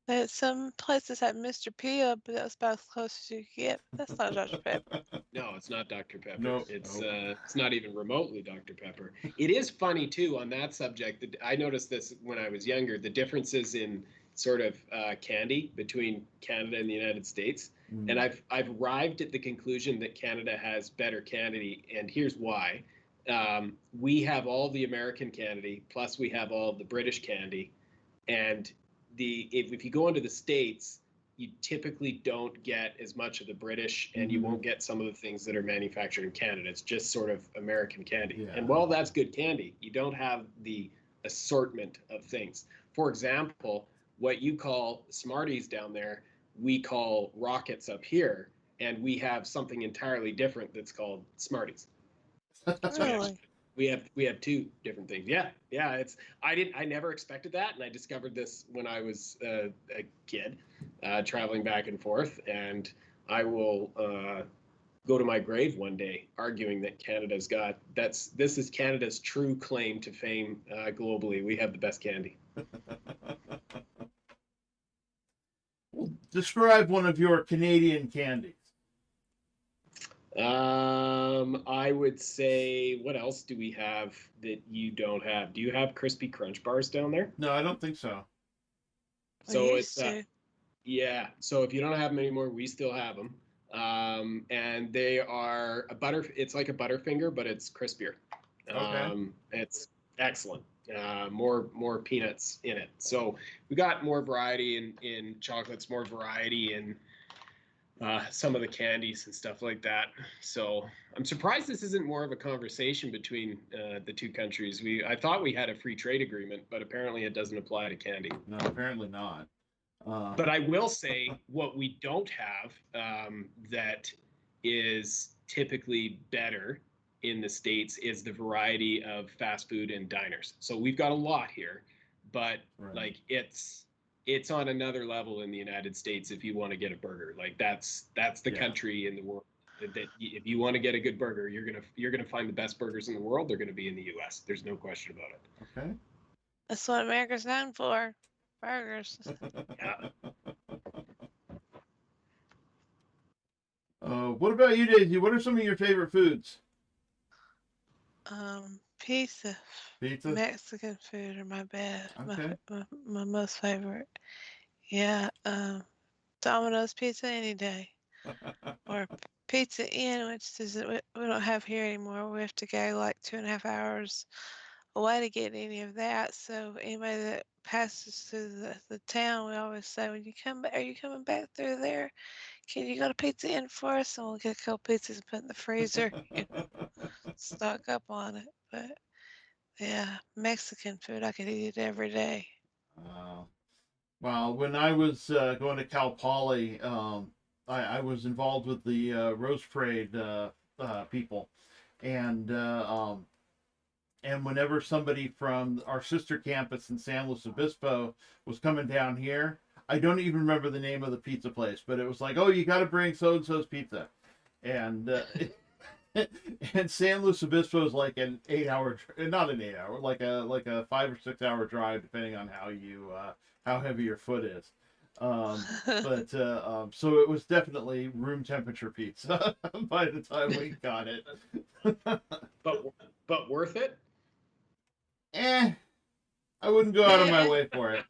Wow. Some places had Mr. Pia, but that was about as close as you could get. That's not Dr. Pepper. No, it's not Dr. Pepper. Nope. It's not even remotely Dr. Pepper. It is funny too on that subject. That I noticed this when I was younger. The differences in sort of candy between Canada and the United States. And I've arrived at the conclusion that Canada has better candy, and here's why. We have all the American candy, plus we have all the British candy, and if you go into the States, you typically don't get as much of the British, and you won't get some of the things that are manufactured in Canada. It's just sort of American candy. Yeah. And while that's good candy, you don't have the assortment of things. For example, what you call Smarties down there, we call Rockets up here, and we have something entirely different that's called Smarties. Really? We have two different things. Yeah. I never expected that, and I discovered this when I was a kid, traveling back and forth, and I will go to my grave one day arguing that this is Canada's true claim to fame globally. We have the best candy. Well, describe one of your Canadian candies. I would say, what else do we have that you don't have? Do you have crispy crunch bars down there? No, I don't think so. So it's yeah. So if you don't have them anymore, we still have them. And they are it's like a Butterfinger, but it's crispier. Okay. It's excellent. More peanuts in it. So we got more variety in chocolates, more variety in some of the candies and stuff like that. So I'm surprised this isn't more of a conversation between the two countries. I thought we had a free trade agreement, but apparently it doesn't apply to candy. No, apparently not. But I will say what we don't have that is typically better in the States is the variety of fast food and diners. So we've got a lot here, but like it's on another level in the United States. If you want to get a burger, like that's the country in the world that if you want to get a good burger, you're gonna find the best burgers in the world. They're gonna be in the U.S. There's no question about it. Okay. That's what America's known for. Burgers. Yeah. what about you, Daisy? What are some of your favorite foods? Pizza, Pizza? Mexican food are my best, Okay. my most favorite. Yeah, Domino's pizza any day, or Pizza Inn, which is we don't have here anymore. We have to go like 2.5 hours away to get any of that. So anybody that passes through the town, we always say, when you come back, are you coming back through there? Can you go to Pizza Inn for us? And we'll get a couple pizzas and put in the freezer, stock up on it. But yeah, Mexican food, I could eat it every day. Uh, well, when I was going to Cal Poly, I was involved with the Rose Parade people, and and whenever somebody from our sister campus in San Luis Obispo was coming down here, I don't even remember the name of the pizza place, but it was like, oh, you got to bring so and so's pizza, and and San Luis Obispo is like an 8 hour, not an 8 hour, like a 5 or 6 hour drive, depending on how you how heavy your foot is. But so it was definitely room temperature pizza by the time we got it. But worth it. I wouldn't go out of my way for it.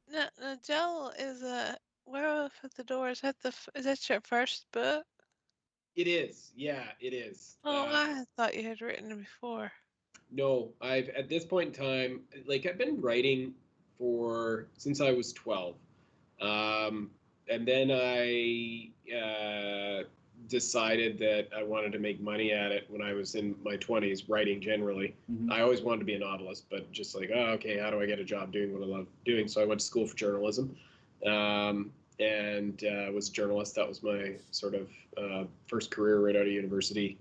No, Joel is a Werewolf at the Door. Is that your first book? It is. Yeah, it is. Oh, I thought you had written it before. No, I've at this point in time, like I've been writing for since I was 12. And then I decided that I wanted to make money at it when I was in my 20s, writing generally. Mhm. I always wanted to be a novelist, but just like, oh, okay, how do I get a job doing what I love doing? So I went to school for journalism, and was a journalist. That was my sort of first career right out of university.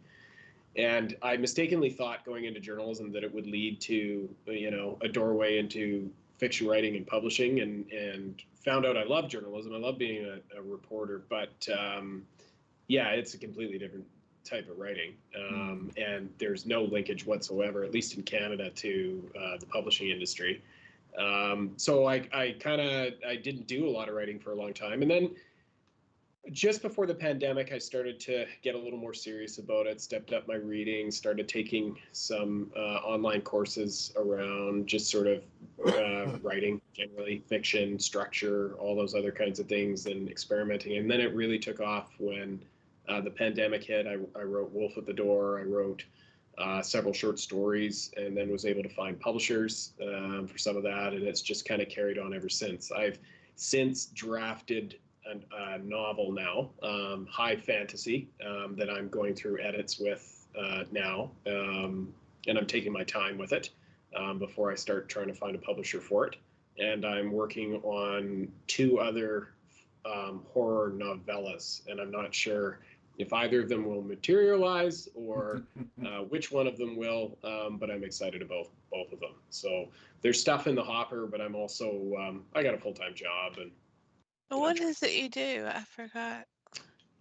And I mistakenly thought going into journalism that it would lead to, a doorway into fiction writing and publishing, and found out I love journalism. I love being a reporter, but yeah, it's a completely different type of writing. And there's no linkage whatsoever, at least in Canada, to the publishing industry. So I didn't do a lot of writing for a long time. And then just before the pandemic, I started to get a little more serious about it, stepped up my reading, started taking some online courses around just sort of writing, generally fiction, structure, all those other kinds of things, and experimenting. And then it really took off when the pandemic hit. I wrote Wolf at the Door. I wrote several short stories, and then was able to find publishers for some of that. And it's just kind of carried on ever since. I've since drafted a novel now, high fantasy, that I'm going through edits with now, and I'm taking my time with it before I start trying to find a publisher for it. And I'm working on 2 other horror novellas, and I'm not sure if either of them will materialize or which one of them will, but I'm excited about both of them. So there's stuff in the hopper, but I'm also I got a full-time job, and What is it you do? I forgot.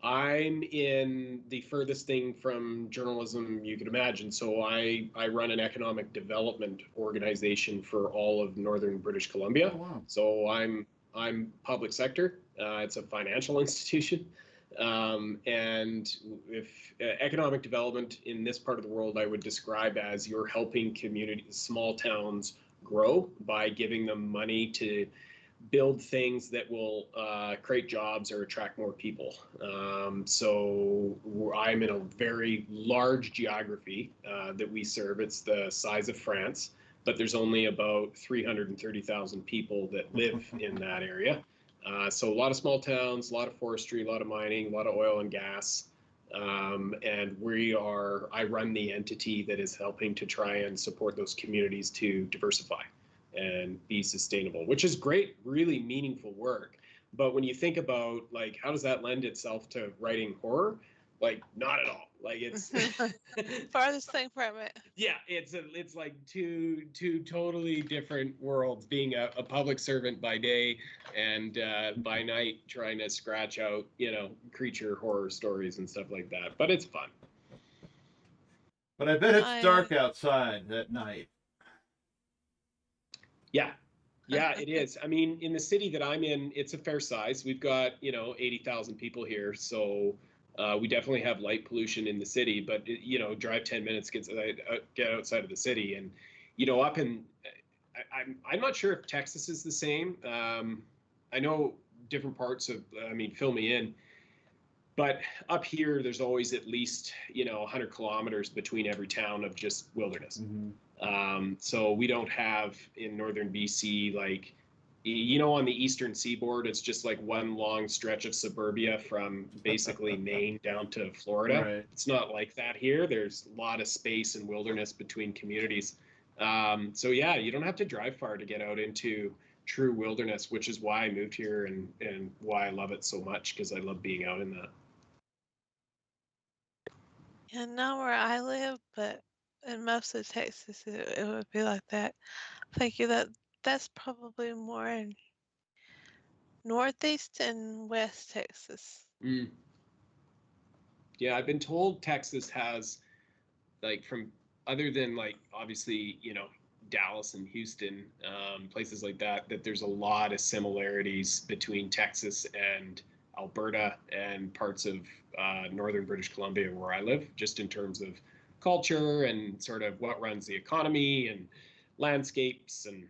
I'm in the furthest thing from journalism you could imagine. So I run an economic development organization for all of northern British Columbia. Oh, wow. So I'm public sector. It's a financial institution. And if economic development in this part of the world, I would describe as you're helping communities, small towns grow by giving them money to build things that will create jobs or attract more people. So I'm in a very large geography that we serve. It's the size of France, but there's only about 330,000 people that live in that area. So a lot of small towns, a lot of forestry, a lot of mining, a lot of oil and gas. And I run the entity that is helping to try and support those communities to diversify and be sustainable, which is great, really meaningful work. But when you think about like, how does that lend itself to writing horror? Like, not at all. Like it's Farthest thing from it. yeah, it's like two totally different worlds. Being a public servant by day, and by night trying to scratch out creature horror stories and stuff like that. But it's fun. But I bet it's dark outside at night. Yeah, Yeah, it is. I mean, in the city that I'm in, it's a fair size. We've got, 80,000 people here. So we definitely have light pollution in the city, but, drive 10 minutes, get outside of the city. And, up in, I'm not sure if Texas is the same. I know different parts of, fill me in. But up here, there's always at least, 100 kilometers between every town of just wilderness. So we don't have in northern BC, like, on the eastern seaboard, it's just like one long stretch of suburbia from basically Maine down to Florida. Right. It's not like that here. There's a lot of space and wilderness between communities. So yeah, you don't have to drive far to get out into true wilderness, which is why I moved here and why I love it so much, because I love being out in that. And not where I live, but in most of Texas, it would be like that. Thank you. That's probably more in Northeast and West Texas. Yeah, I've been told Texas has, like, from other than, like, obviously, Dallas and Houston, places like that, that there's a lot of similarities between Texas and Alberta and parts of northern British Columbia where I live, just in terms of culture and sort of what runs the economy and landscapes and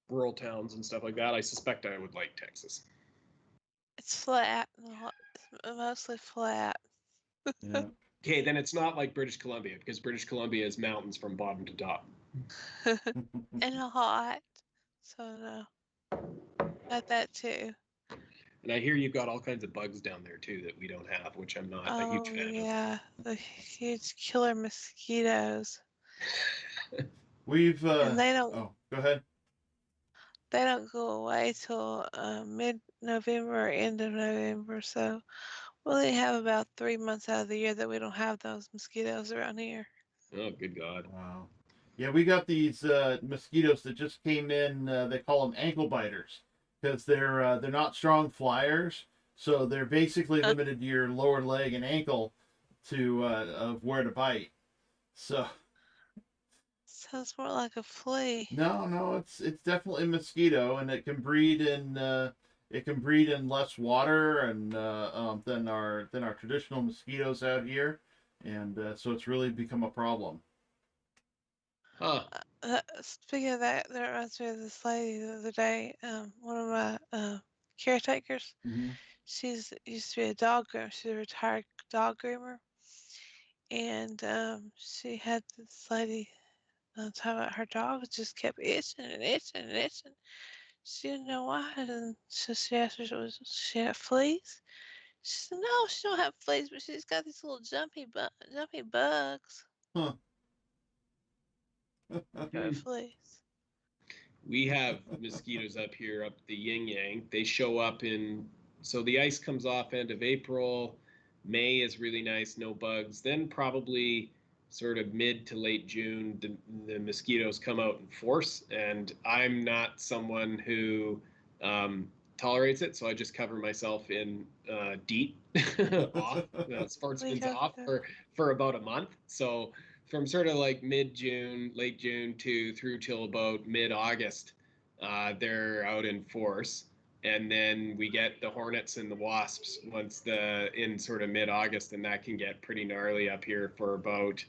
rural towns and stuff like that. I suspect I would like Texas. It's flat, it's mostly flat. Yeah. Okay, then it's not like British Columbia, because British Columbia is mountains from bottom to top. And hot. So no. Got that too. And I hear you've got all kinds of bugs down there too that we don't have, which I'm not a huge fan yeah, the huge killer mosquitoes. We've And they don't oh, go ahead. they don't go away till mid-November or end of November. So we only have about 3 months out of the year that we don't have those mosquitoes around here. Oh, good God. Wow. Yeah, we got these mosquitoes that just came in. They call them ankle biters because they're not strong flyers, so they're basically limited to your lower leg and ankle to of where to bite. So Sounds more like a flea. no, it's definitely a mosquito, and it can breed in less water and than our traditional mosquitoes out here, and so it's really become a problem. Huh. Speaking of that, that reminds me of this lady the other day. One of my caretakers. She's used to be a dog groomer. She's a retired dog groomer, and she had this lady talking about her dog just kept itching and itching and itching. She didn't know why, and so she asked her, was she had fleas? She said, no, she don't have fleas, but she's got these little jumpy bugs. Huh. Fleas. We have mosquitoes up here, up the yin yang. They show up so the ice comes off end of April. May is really nice, no bugs. Then probably sort of mid to late June, the mosquitoes come out in force. And I'm not someone who tolerates it, so I just cover myself in DEET off, sportsman's off for about a month. So from sort of like mid-June, late June through till about mid-August, they're out in force. And then we get the hornets and the wasps in sort of mid-August, and that can get pretty gnarly up here for about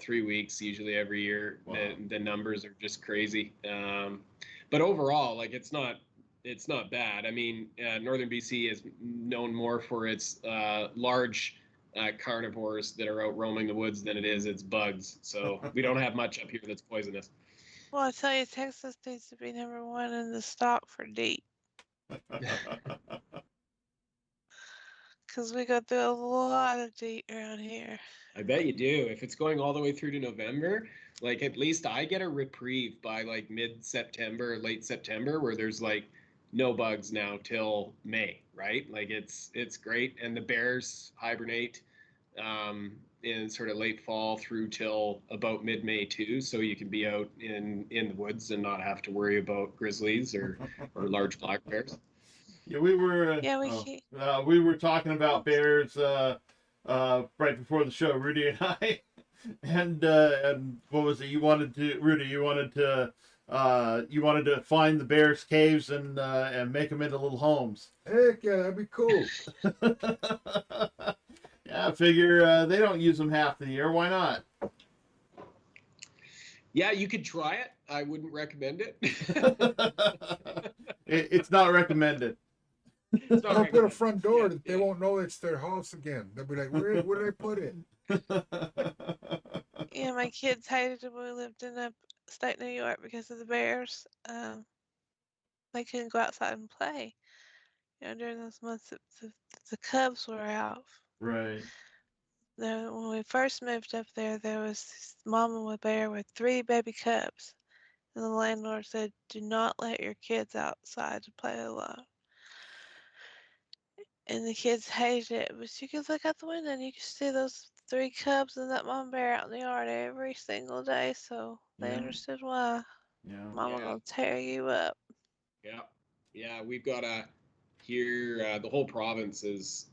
3 weeks, usually every year. Wow. The numbers are just crazy. But overall, like, it's not bad. I mean, northern BC is known more for its large carnivores that are out roaming the woods than it is its bugs. So we don't have much up here that's poisonous. Well, I tell you, Texas needs to be #1 in the stock for DEET. Because we go through a lot of DEET around here. I bet you do. If it's going all the way through to November, like, at least I get a reprieve by like mid-September, late September, where there's like no bugs now till May, right? Like, it's great. And the bears hibernate in sort of late fall through till about mid-May too, so you can be out in the woods and not have to worry about grizzlies or large black bears. Yeah, we were. We were talking about bears right before the show, Rudy and I, and what was it? Rudy, you wanted to you wanted to find the bears' caves and make them into little homes. Heck yeah, that'd be cool. Yeah, I figure they don't use them half the year. Why not? Yeah, you could try it. I wouldn't recommend it. It's not recommended. It's not Don't put a recommended. front door Yeah, that they yeah. won't know it's their house again. They'll be like, where did I put it? Yeah, my kids hated it when we lived in upstate New York because of the bears. They couldn't go outside and play. During those months that the cubs were out. Right. When we first moved up there, there was this mama with bear with 3 baby cubs. And the landlord said, do not let your kids outside to play alone. And the kids hated it, but you could look out the window and you could see those 3 cubs and that mama bear out in the yard every single day, so they Yeah. understood why. Yeah. Mama Yeah. gonna tear you up. Yeah, yeah, we've got here. The whole province is.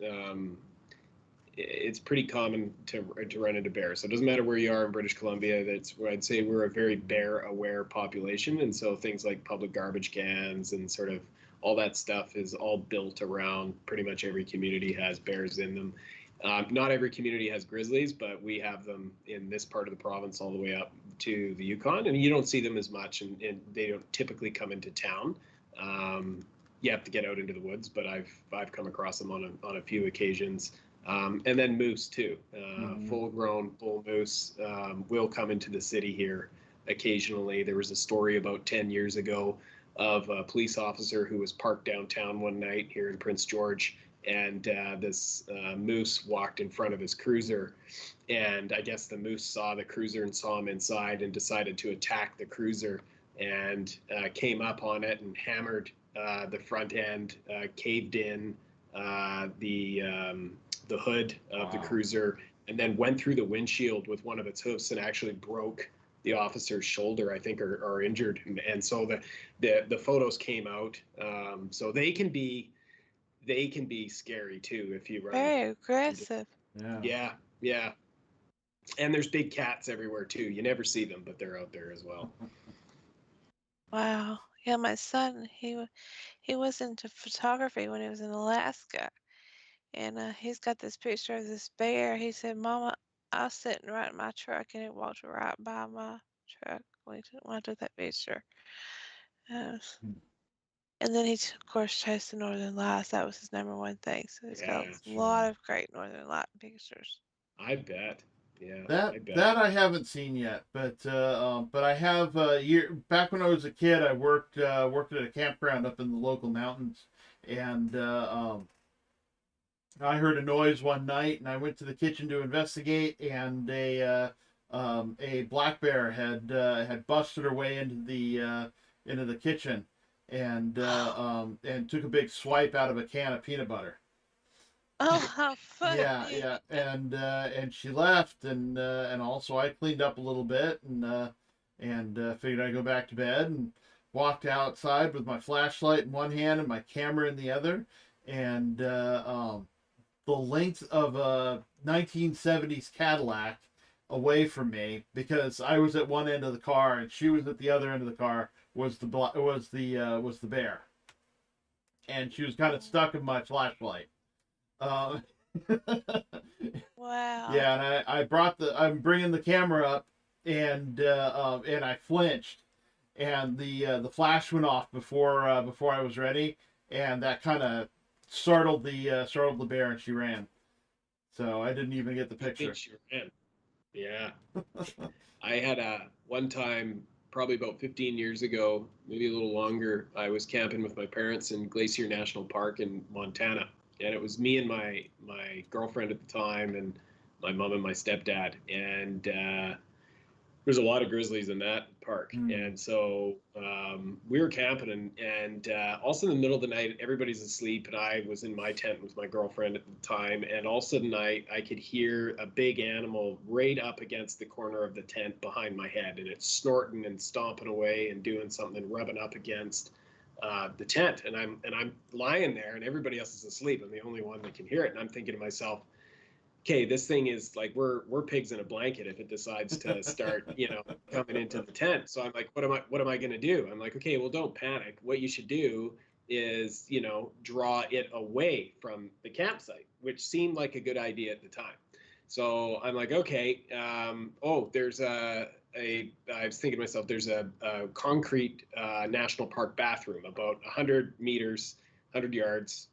It's pretty common to run into bears. So it doesn't matter where you are in British Columbia. That's where I'd say we're a very bear-aware population, and so things like public garbage cans and sort of all that stuff is all built around. Pretty much every community has bears in them. Not every community has grizzlies, but we have them in this part of the province all the way up to the Yukon, and you don't see them as much, and they don't typically come into town. You have to get out into the woods, but I've come across them on a few occasions. And then moose too. Full-grown bull moose will come into the city here occasionally. There was a story about 10 years ago of a police officer who was parked downtown one night here in Prince George, and this moose walked in front of his cruiser, and I guess the moose saw the cruiser and saw him inside and decided to attack the cruiser, and came up on it and hammered the front end, caved in the hood of the cruiser, and then went through the windshield with one of its hoofs and actually broke the officer's shoulder, I think, or injured him. And so the photos came out. So they can be scary too if you run. Very aggressive. Yeah. Yeah, yeah. And there's big cats everywhere too. You never see them, but they're out there as well. Wow. Yeah, my son, he was into photography when he was in Alaska. And he's got this picture of this bear. He said, Mama, I was sitting right in my truck and it walked right by my truck when I took that picture. Uh, and then of course, chased the Northern Lights. That was his number one thing. So he's got Yeah, a lot of great Northern Light pictures. I bet. Yeah, That I bet. that I haven't seen yet, but I have back when I was a kid, I worked at a campground up in the local mountains, and I heard a noise one night, and I went to the kitchen to investigate, and a black bear had busted her way into the kitchen, and took a big swipe out of a can of peanut butter. Oh, how funny. Yeah, and she left, and also I cleaned up a little bit, and figured I'd go back to bed, and walked outside with my flashlight in one hand and my camera in the other, and the length of a 1970s Cadillac away from me, because I was at one end of the car and she was at the other end of the car, was the bear, and she was kind of stuck in my flashlight. Uh, Wow. Yeah, and I'm bringing the camera up, and I flinched, and the flash went off before I was ready, and that kind of startled the bear, and she ran. So I didn't even get the picture. Yeah. I had one time, probably about 15 years ago, maybe a little longer, I was camping with my parents in Glacier National Park in Montana. And it was me and my girlfriend at the time, and my mom and my stepdad. And there's a lot of grizzlies in that park. And so we were camping, and also in the middle of the night, everybody's asleep, and I was in my tent with my girlfriend at the time, and all of a sudden I could hear a big animal right up against the corner of the tent behind my head, and it's snorting and stomping away and doing something, rubbing up against the tent, and I'm lying there, and everybody else is asleep. I'm the only one that can hear it, and I'm thinking to myself, okay, this thing is like we're pigs in a blanket if it decides to start, coming into the tent. So I'm like, what am I going to do? I'm like, okay, well, don't panic. What you should do is, draw it away from the campsite, which seemed like a good idea at the time. So I'm like, okay, there's I was thinking to myself, there's a concrete national park bathroom about 100 meters 100 yards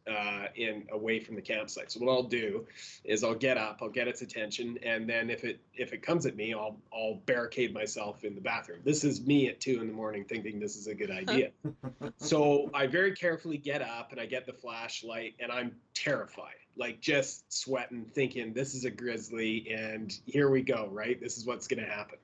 in away from the campsite. So what I'll do is I'll get up, I'll get its attention, and then if it comes at me, I'll barricade myself in the bathroom. This is me at 2 a.m. thinking this is a good idea. So I very carefully get up and I get the flashlight, and I'm terrified, like just sweating, thinking this is a grizzly, and here we go, right? This is what's going to happen.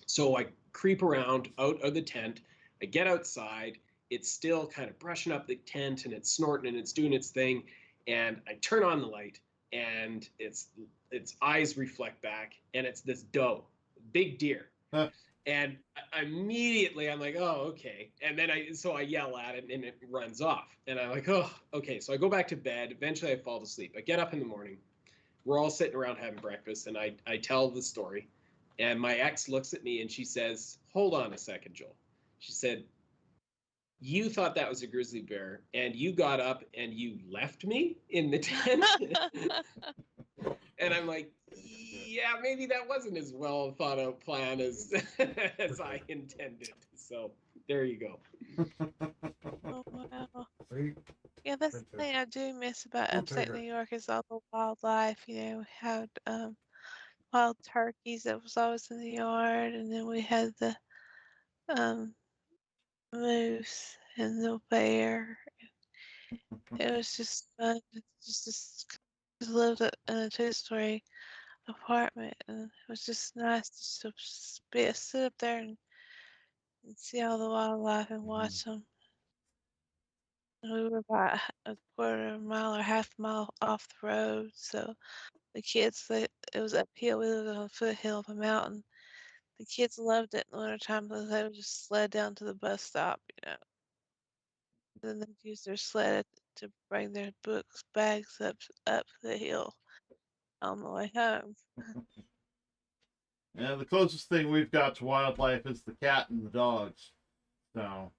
So I creep around out of the tent. I get outside. It's still kind of brushing up the tent, and it's snorting and it's doing its thing. And I turn on the light, and its eyes reflect back, and it's this doe, big deer. Huh. And immediately I'm like, oh, okay. And then I yell at it, and it runs off. And I'm like, oh, okay. So I go back to bed. Eventually I fall asleep. I get up in the morning. We're all sitting around having breakfast, and I tell the story. And my ex looks at me and she says, hold on a second, Joel. She said, you thought that was a grizzly bear, and you got up and you left me in the tent? And I'm like, yeah, maybe that wasn't as well thought out plan as as I intended. So there you go. Oh, wow. See? Yeah, that's the thing I do miss about We'll upstate take New it. York is all the wildlife. We had wild turkeys that was always in the yard, and then we had the um, moose and the bear. It was just fun. Just lived in a two-story apartment, and it was just nice to sit up there and see all the wildlife and watch them. We were about a quarter of a mile or half a mile off the road, so the kids, it was uphill. We lived on a foothill of a mountain. The kids loved it in the wintertime because they would just sled down to the bus stop, Then they'd use their sled to bring their books, bags up the hill on the way home. Yeah, the closest thing we've got to wildlife is the cat and the dogs. So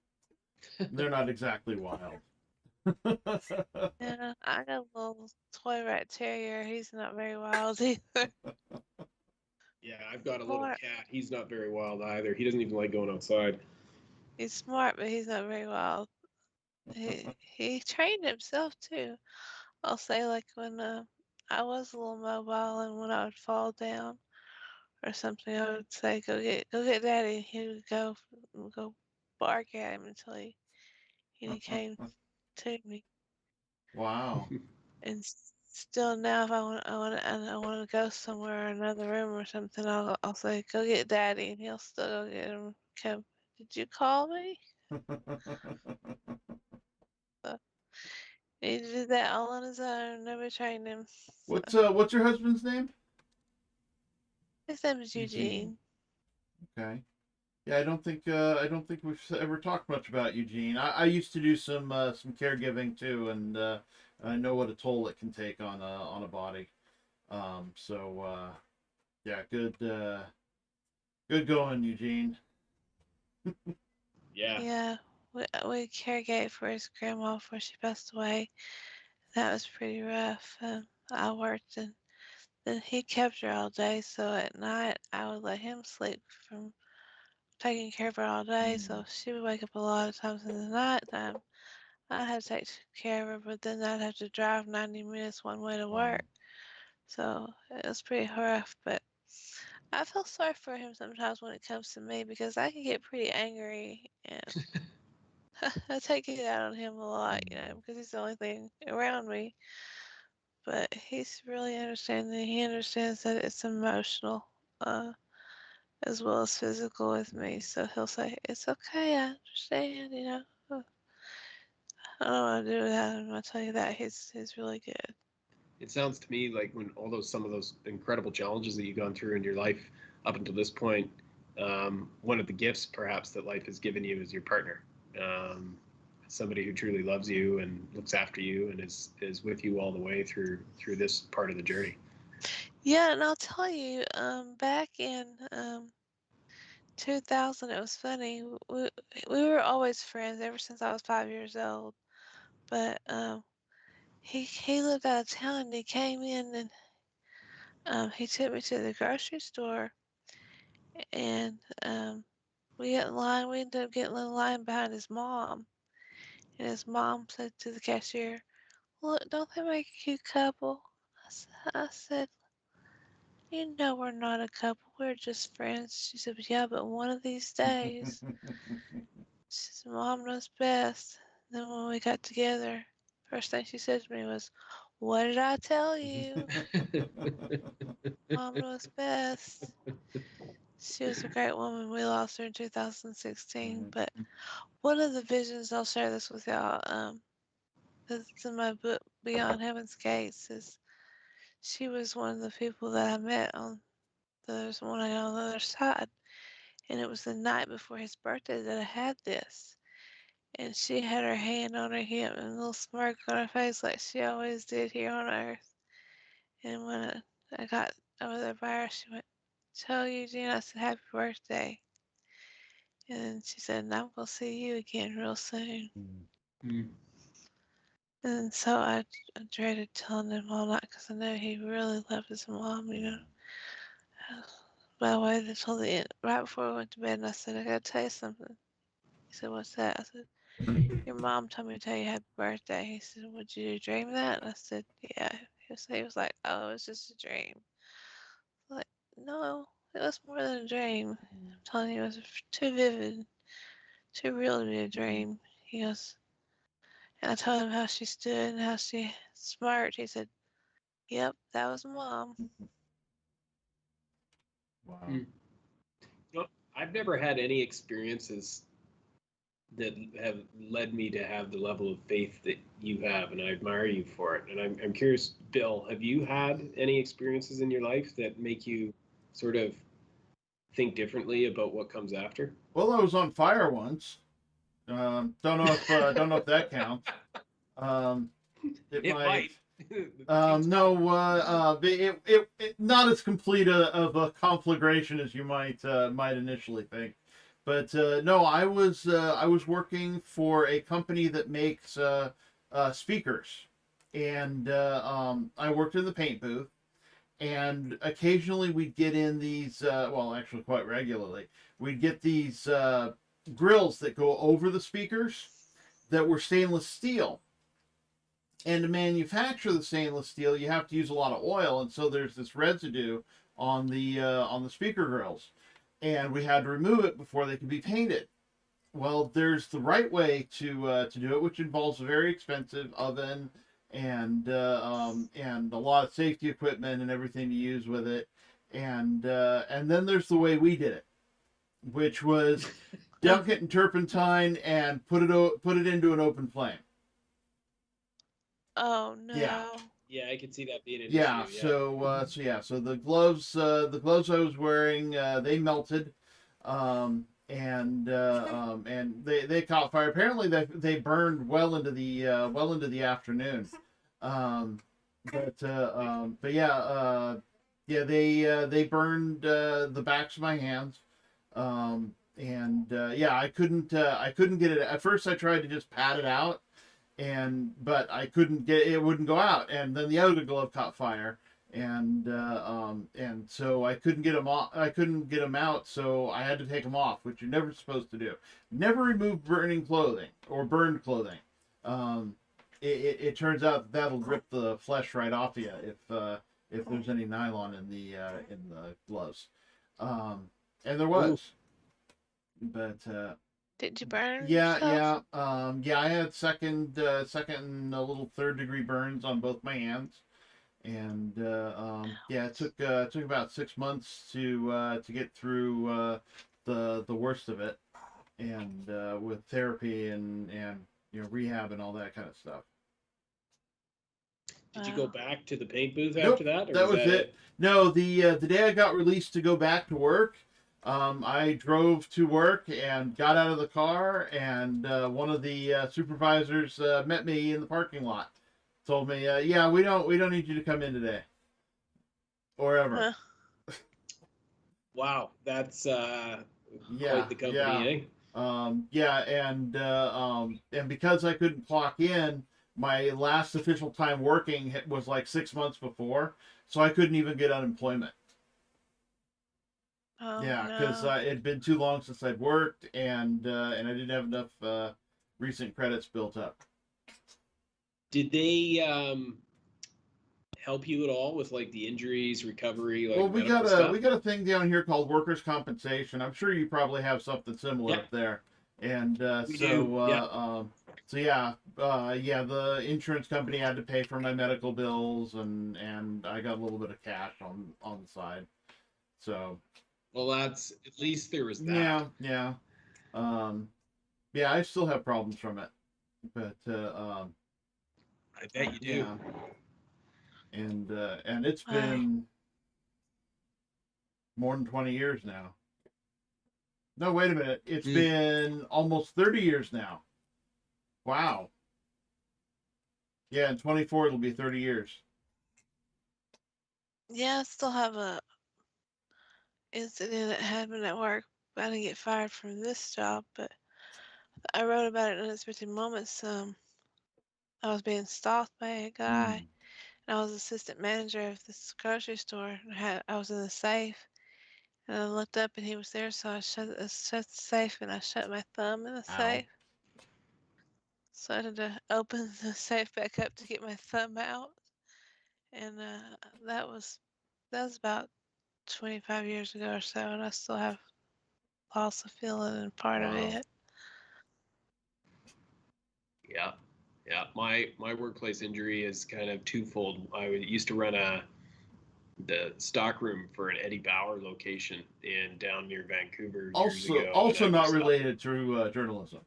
they're not exactly wild. Yeah, I got a little toy rat terrier. He's not very wild either. Yeah, I've got a little Smart. cat. He's not very wild either. He doesn't even like going outside. He's smart, but he's not very wild. He trained himself too. I'll say like when I was a little mobile and when I would fall down or something, I would say go get daddy. He would go bark at him until he came to me. Wow. And still now, if I want to go somewhere, another room or something, I'll say, go get daddy, and he'll still go get him. Come, did you call me? So he did that all on his own. Nobody trained him. What's your husband's name? His name is Eugene. Eugene. Okay. Yeah, I don't think we've ever talked much about Eugene. I used to do some caregiving too, and I know what a toll it can take on a body. Yeah, good going, Eugene. Yeah. Yeah, we caregave for his grandma before she passed away. That was pretty rough. I worked and then he kept her all day, so at night I would let him sleep from taking care of her all day. So she would wake up a lot of times in the nighttime. I had to take care of her, but then I'd have to drive 90 minutes one way to Wow. work. So it was pretty rough, but I feel sorry for him sometimes when it comes to me because I can get pretty angry and I take it out on him a lot, because he's the only thing around me. But he's really understanding. He understands that it's emotional, as well as physical with me. So he'll say, "It's okay, I understand." I don't know what to do without him. I'll tell you that he's really good. It sounds to me like when some of those incredible challenges that you've gone through in your life up until this point, one of the gifts perhaps that life has given you is your partner. Somebody who truly loves you and looks after you and is with you all the way through this part of the journey. Yeah, and I'll tell you, back in 2000, it was funny. We were always friends ever since I was 5 years old. But he lived out of town and he came in and he took me to the grocery store and we got in line. We ended up getting in line behind his mom. And his mom said to the cashier, "Look, don't they make a cute couple?" I said, "You know we're not a couple. We're just friends." She said, "Yeah, but one of these days," she said, "Mom knows best." Then when we got together, first thing she said to me was, "What did I tell you? Mom knows best." She was a great woman. We lost her in 2016. But one of the visions, I'll share this with y'all, that's in my book, Beyond Heaven's Gates, is she was one of the people that I met on the one on the other side. And it was the night before his birthday that I had this. And she had her hand on her hip and a little smirk on her face like she always did here on Earth. And when I got over there by her, she went, "Tell Eugene," I said, "Happy birthday." And she said, "And I'm going to see you again real soon." Mm. And so I dreaded telling him all night because I know he really loved his mom, you know. But I waited until the end, right before we went to bed, and I said, "I got to tell you something." He said, "What's that?" I said, "Your mom told me to tell you happy birthday." He said, "Would you dream that?" And I said, "Yeah." He was like, "Oh, it was just a dream." Like, no, it was more than a dream. I'm telling you, it was too vivid, too real to be a dream. He goes, and I told him how she stood and how she smirked. He said, "Yep, that was Mom." Wow. Mm. No, I've never had any experiences that have led me to have the level of faith that you have, and I admire you for it. And I'm curious, Bill, have you had any experiences in your life that make you sort of think differently about what comes after? Well, I was on fire once. Don't know if that counts. It It might. might. Seems No, fun. it not as complete of a conflagration as you might initially think, but no, I was working for a company that makes speakers, and I worked in the paint booth, and occasionally we'd get in these, well, actually quite regularly, we'd get these grills that go over the speakers that were stainless steel. And to manufacture the stainless steel, you have to use a lot of oil, and so there's this residue on the speaker grills, and we had to remove it before they could be painted. Well, there's the right way to do it, which involves a very expensive oven and a lot of safety equipment and everything to use with it, and then there's the way we did it, which was dunk it in turpentine and put it into an open flame. Oh Yeah. no. Yeah, I could see that being an Yeah, issue. Yeah. so the gloves I was wearing, they melted, and they caught fire. Apparently, they burned well into the afternoon, um, but yeah, they burned the backs of my hands, yeah, I couldn't get it at first. I tried to just pat it out, but I couldn't get it, wouldn't go out, and then the other glove caught fire, and so I couldn't get them off. I couldn't get them out, so I had to take them off, which you're never supposed to do. Never remove burning clothing or burned clothing. It turns out that'll rip the flesh right off you if there's any nylon in the gloves, and there was. Ooh. But Did you burn yeah, yourself? yeah. I had second and a little third degree burns on both my hands, and yeah, it took about 6 months to get through the worst of it, and with therapy and rehab and all that kind of stuff. Did you go back to the paint booth Nope, after that, or that was was that it. No, the day I got released to go back to work, I drove to work and got out of the car, and one of the supervisors met me in the parking lot. Told me, "Yeah, we don't need you to come in today." or ever. Wow, that's Yeah, quite the company, eh? and because I couldn't clock in, my last official time working was like 6 months before, so I couldn't even get unemployment. Oh Yeah, because no. it had been too long since I'd worked, and I didn't have enough recent credits built up. Did they help you at all with like the injuries, recovery, like Well, medical stuff? we got a thing down here called workers' compensation. I'm sure you probably have something similar Yeah, up there, and we do. Yeah. yeah, the insurance company had to pay for my medical bills, and I got a little bit of cash on the side. So Well, that's at least there was that. yeah, um, yeah, I still have problems from it, but I bet you do. yeah, and it's Wow. been more than 20 years now. No, wait a minute. It's been almost 30 years now. Wow. Yeah, in 24 it'll be 30 years. Yeah, I still have a incident that happened at work. I didn't get fired from this job, but I wrote about it in Unexpected Moments. I was being stalked by a guy, Mm. and I was assistant manager of this grocery store. I was in the safe, and I looked up, and he was there, so I shut the safe, and I shut my thumb in the Ow. safe. So I had to open the safe back up to get my thumb out, and that was about 25 years ago or so, and I still have loss of feeling in part of Wow. it. Yeah. Yeah. My workplace injury is kind of twofold. I used to run the stockroom for an Eddie Bauer location in down near Vancouver years ago, and Also I not was related to journalism.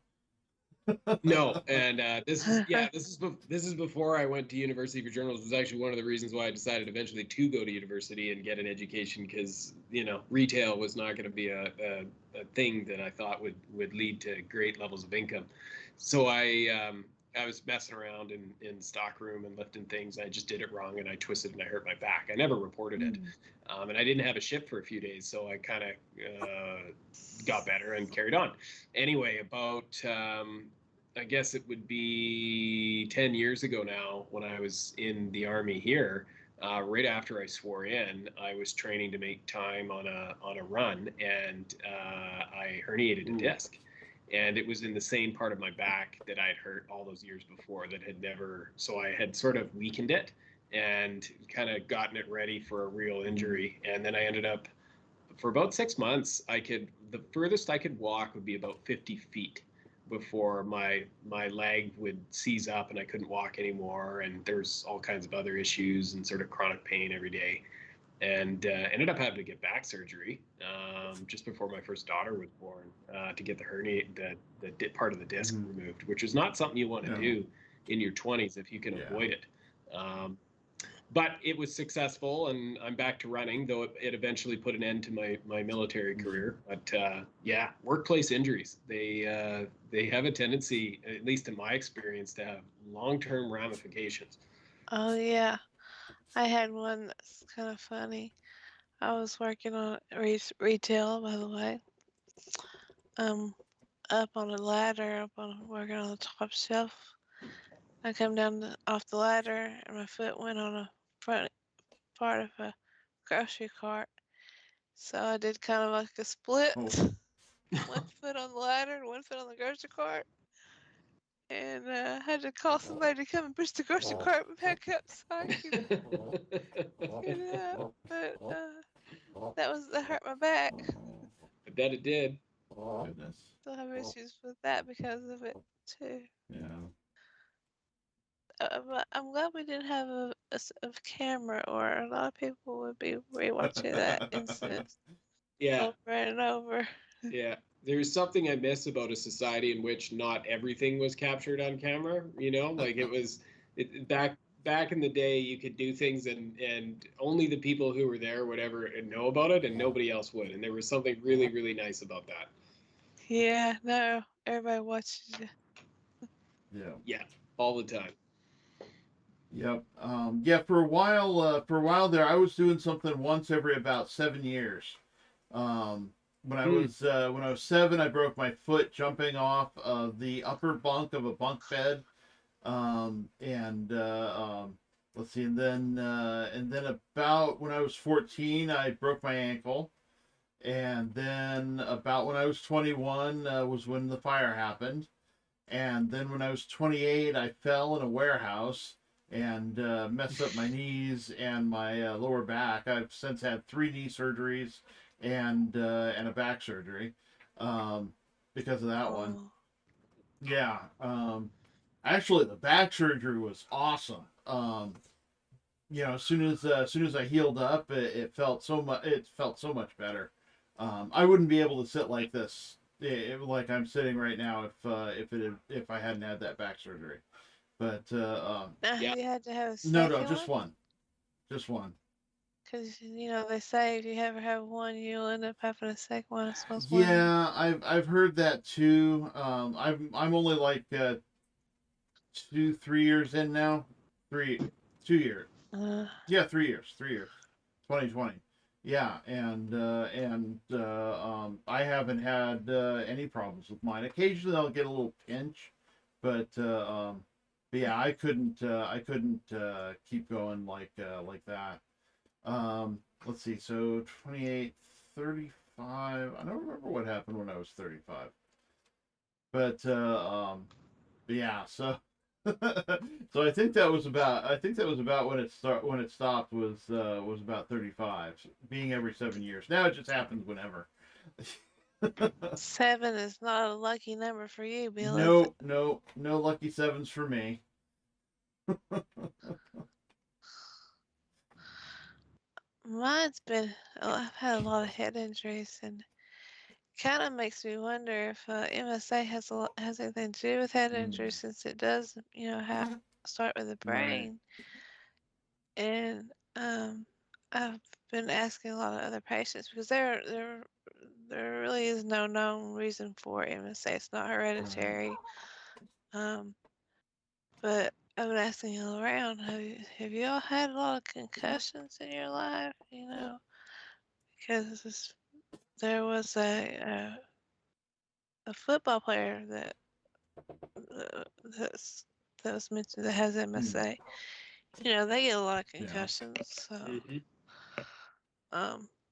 no, and this is before I went to university for journalism. It was actually one of the reasons why I decided eventually to go to university and get an education, because retail was not going to be a thing that I thought would lead to great levels of income. So I was messing around in stockroom and lifting things. I just did it wrong and I twisted and I hurt my back. I never reported it, and I didn't have a shift for a few days, so I kind of got better and carried on. Anyway, about I guess it would be 10 years ago now, when I was in the Army here. Right after I swore in, I was training to make time on a run, and I herniated a disc. And it was in the same part of my back that I'd hurt all those years before that had never. So I had sort of weakened it and kind of gotten it ready for a real injury. And then I ended up, for about 6 months, the furthest I could walk would be about 50 feet before my leg would seize up and I couldn't walk anymore. And there's all kinds of other issues and sort of chronic pain every day. And ended up having to get back surgery just before my first daughter was born, to get the hernia, the part of the disc removed, which is not something you want to do in your 20s if you can avoid it. But it was successful, and I'm back to running, though it eventually put an end to my military career. But yeah, workplace injuries, they have a tendency, at least in my experience, to have long-term ramifications. Oh yeah, I had one that's kind of funny. I was working on retail, by the way. Up on a ladder, working on the top shelf. I come down off the ladder, and my foot went on a front part of a grocery cart. So I did kind of like a split. Oh. One foot on the ladder and one foot on the grocery cart. And I had to call somebody to come and push the grocery cart back up so I could get it up. But that hurt my back. I bet it did. Goodness. Still have issues with that because of it too. Yeah. But I'm glad we didn't have a camera, or a lot of people would be rewatching that incident Yeah. over and over. Yeah. There's something I miss about a society in which not everything was captured on camera. Like back in the day, you could do things, and only the people who were there would ever know about it, and nobody else would. And there was something really, really nice about that. Yeah, no, everybody watches you. Yeah. Yeah, all the time. Yep. Yeah. For a while there, I was doing something once every about 7 years. Um, when I was 7, I broke my foot jumping off of the upper bunk of a bunk bed. And let's see, and then about when I was 14, I broke my ankle. And then about when I was 21 was when the fire happened. And then when I was 28, I fell in a warehouse and messed up my knees and my lower back. I've since had 3 knee surgeries and a back surgery because of that one. Oh, Yeah. Actually, the back surgery was awesome. As soon as I healed up, it felt so much. It felt so much better. I wouldn't be able to sit like this, like I'm sitting right now, if I hadn't had that back surgery. But now Yeah. have you had to have a no, second just one? one, just one. Because they say if you ever have one, you'll end up having a second one. I suppose one. Yeah, I've heard that too. I'm only like 3 years in now, 2 years. Uh, Yeah, 3 years. 3 years. 2020. Yeah, I haven't had any problems with mine. Occasionally, I'll get a little pinch, but yeah, I couldn't keep going like that. Let's see. So 28, 35. I don't remember what happened when I was 35, but yeah. So so I think that was about when it stopped was about 35, being every 7 years. Now it just happens whenever. 7 is not a lucky number for you, Bill, is it? No lucky sevens for me. Mine's been. Oh, I've had a lot of head injuries, and kind of makes me wonder if MSA has anything to do with head injuries, since it does, start with the Right. brain. And I've been asking a lot of other patients because there really is no known reason for MSA. It's not Right. hereditary. Um, but I've been asking all around, have you all had a lot of concussions in your life? Because there was a football player that's that was mentioned that has Hmm. MSA. They get a lot of Yeah. concussions. So, Mhm.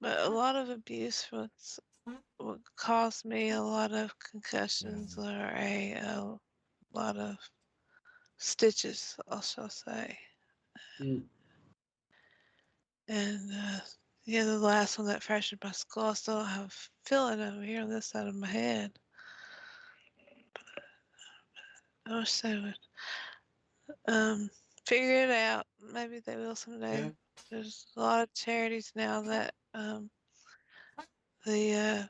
but a lot of abuse would cause me a lot of Yeah. concussions or a lot of stitches, I shall say. Mm. And the last one that fractured my skull, I still have a feeling over here on this side of my head. I wish they would figure it out. Maybe they will someday. Yeah. There's a lot of charities now that the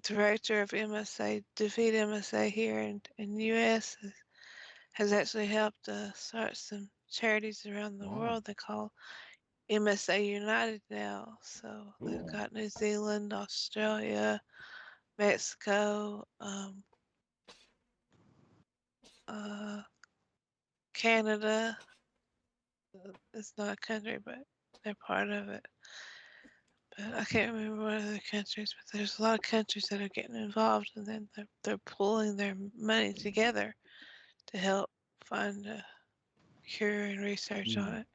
director of MSA, Defeat MSA here in U.S. has actually helped start some charities around the Wow. world. They call MSA United now. So they've Cool. got New Zealand, Australia, Mexico, uh, Canada. It's not a country, but they're part of it. But I can't remember what other countries. But there's a lot of countries that are getting involved, and then they're pulling their money together to help find a cure and research on Hmm. it.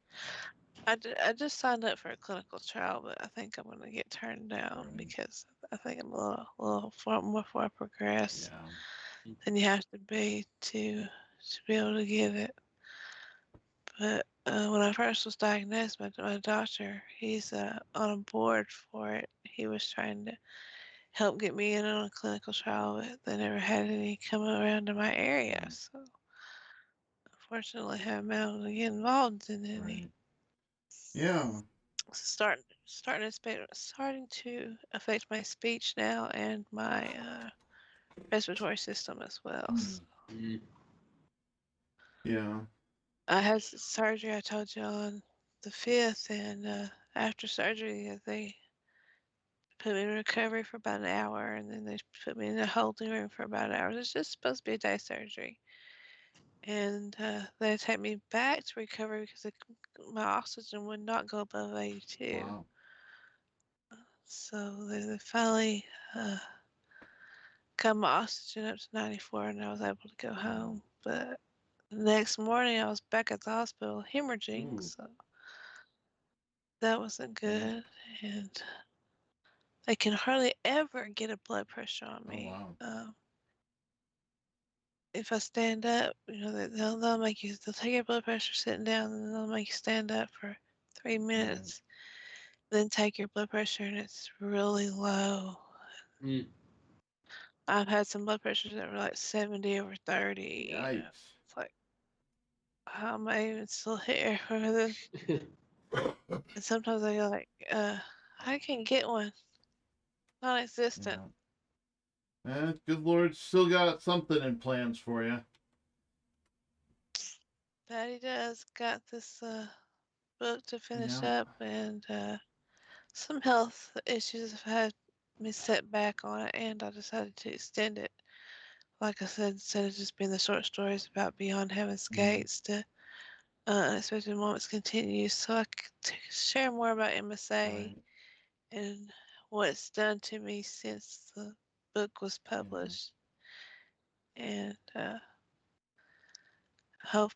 I just signed up for a clinical trial, but I think I'm going to get turned down Right. because I think I'm a little far more far progressed Yeah. than you have to be to be able to get it. But when I first was diagnosed, my doctor, he's on a board for it. He was trying to help get me in on a clinical trial, but they never had any come around to my area. Right. So unfortunately, I haven't been able to get involved in any. Right. Yeah. Starting to affect my speech now and my respiratory system as well. Hmm. So Mm. Yeah. I had surgery. I told you on the 5th, and after surgery, they put me in recovery for about an hour, and then they put me in a holding room for about an hour. It's just supposed to be a day surgery, and they take me back to recovery because my oxygen would not go above 82. Wow. So they finally got my oxygen up to 94, and I was able to go home. But the next morning, I was back at the hospital hemorrhaging, so that wasn't good. And they can hardly ever get a blood pressure on Oh, me. wow. If I stand up, they'll make you, they'll take your blood pressure sitting down, and then they'll make you stand up for 3 minutes, then take your blood pressure, and it's really low. I've had some blood pressures that were like 70 over 30. Yikes. It's like, how am I even still here? And sometimes I go like, I can't get one. Non-existent. Yeah. Good Lord, still got something in plans for you. Patty does got this book to finish Yeah. up, and some health issues have had me set back on it, and I decided to extend it. Like I said, instead of just being the short stories about Beyond Heaven's Gates to Unexpected Moments continues, so I could share more about MSA Right. and what it's done to me since the book was published. And hope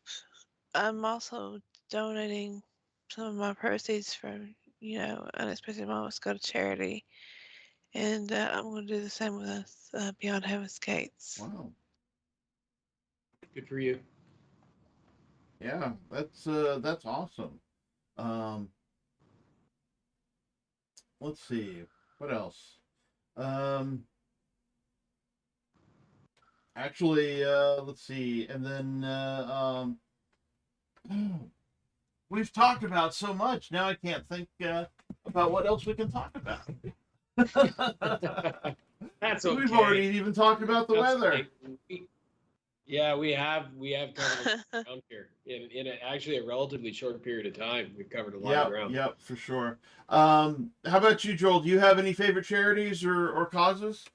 I'm also donating some of my proceeds from, Unexpected Moments go to charity. And I'm going to do the same with Beyond Heaven's Gates. Wow. Good for you. Yeah, that's awesome. Let's see. What else? Um, Actually, let's see. And then we've talked about so much. Now I can't think about what else we can talk about. That's okay. We've already even talked about the weather. Yeah, we have covered ground here in actually a relatively short period of time. We've covered a lot of ground. Yep, for sure. How about you, Joel? Do you have any favorite charities or causes?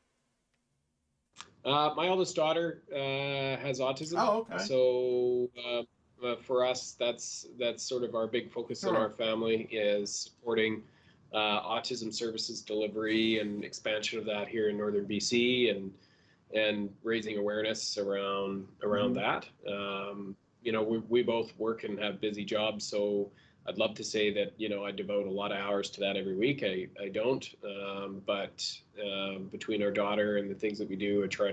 My oldest daughter has autism. Oh, okay. So for us, that's sort of our big focus in our family is supporting autism services delivery and expansion of that here in northern BC and raising awareness around that. We both work and have busy jobs, so I'd love to say that I devote a lot of hours to that every week. I don't, but between our daughter and the things that we do, I try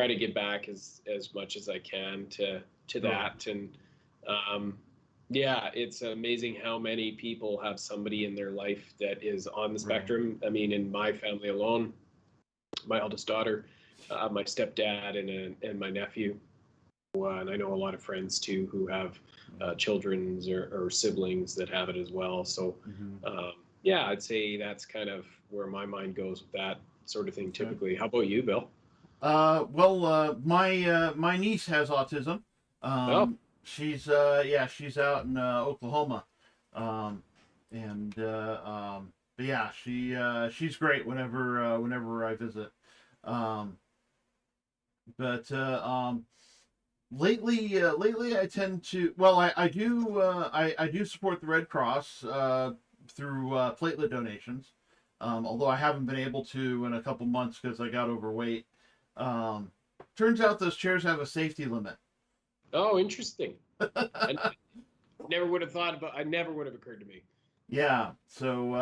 to give back as much as I can to that. And it's amazing how many people have somebody in their life that is on the spectrum. I mean, in my family alone, my eldest daughter, my stepdad, and my nephew. And I know a lot of friends too who have children or siblings that have it as well. So, I'd say that's kind of where my mind goes with that sort of thing typically. How about you, Bill? My niece has autism. She's out in Oklahoma, but yeah, she's great whenever I visit. Lately I tend to, I do support the Red Cross through platelet donations, although I haven't been able to in a couple months because I got overweight. Turns out those chairs have a safety limit. Oh, interesting. I never would have occurred to me. Yeah, so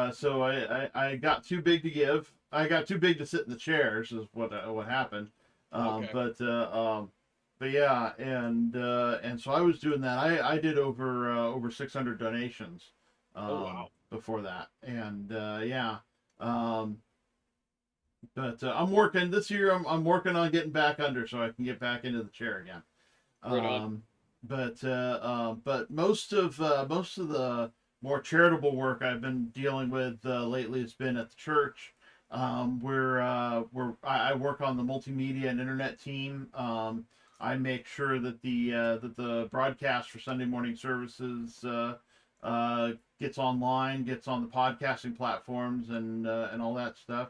I got too big to give. I got too big to sit in the chairs is what happened. But yeah, and so I was doing that. I did over 600 donations. Before that, and but I'm working this year. I'm working on getting back under so I can get back into the chair again. But most of the more charitable work I've been dealing with lately has been at the church, where I work on the multimedia and internet team. I make sure that the broadcast for Sunday morning services gets online, gets on the podcasting platforms, and all that stuff.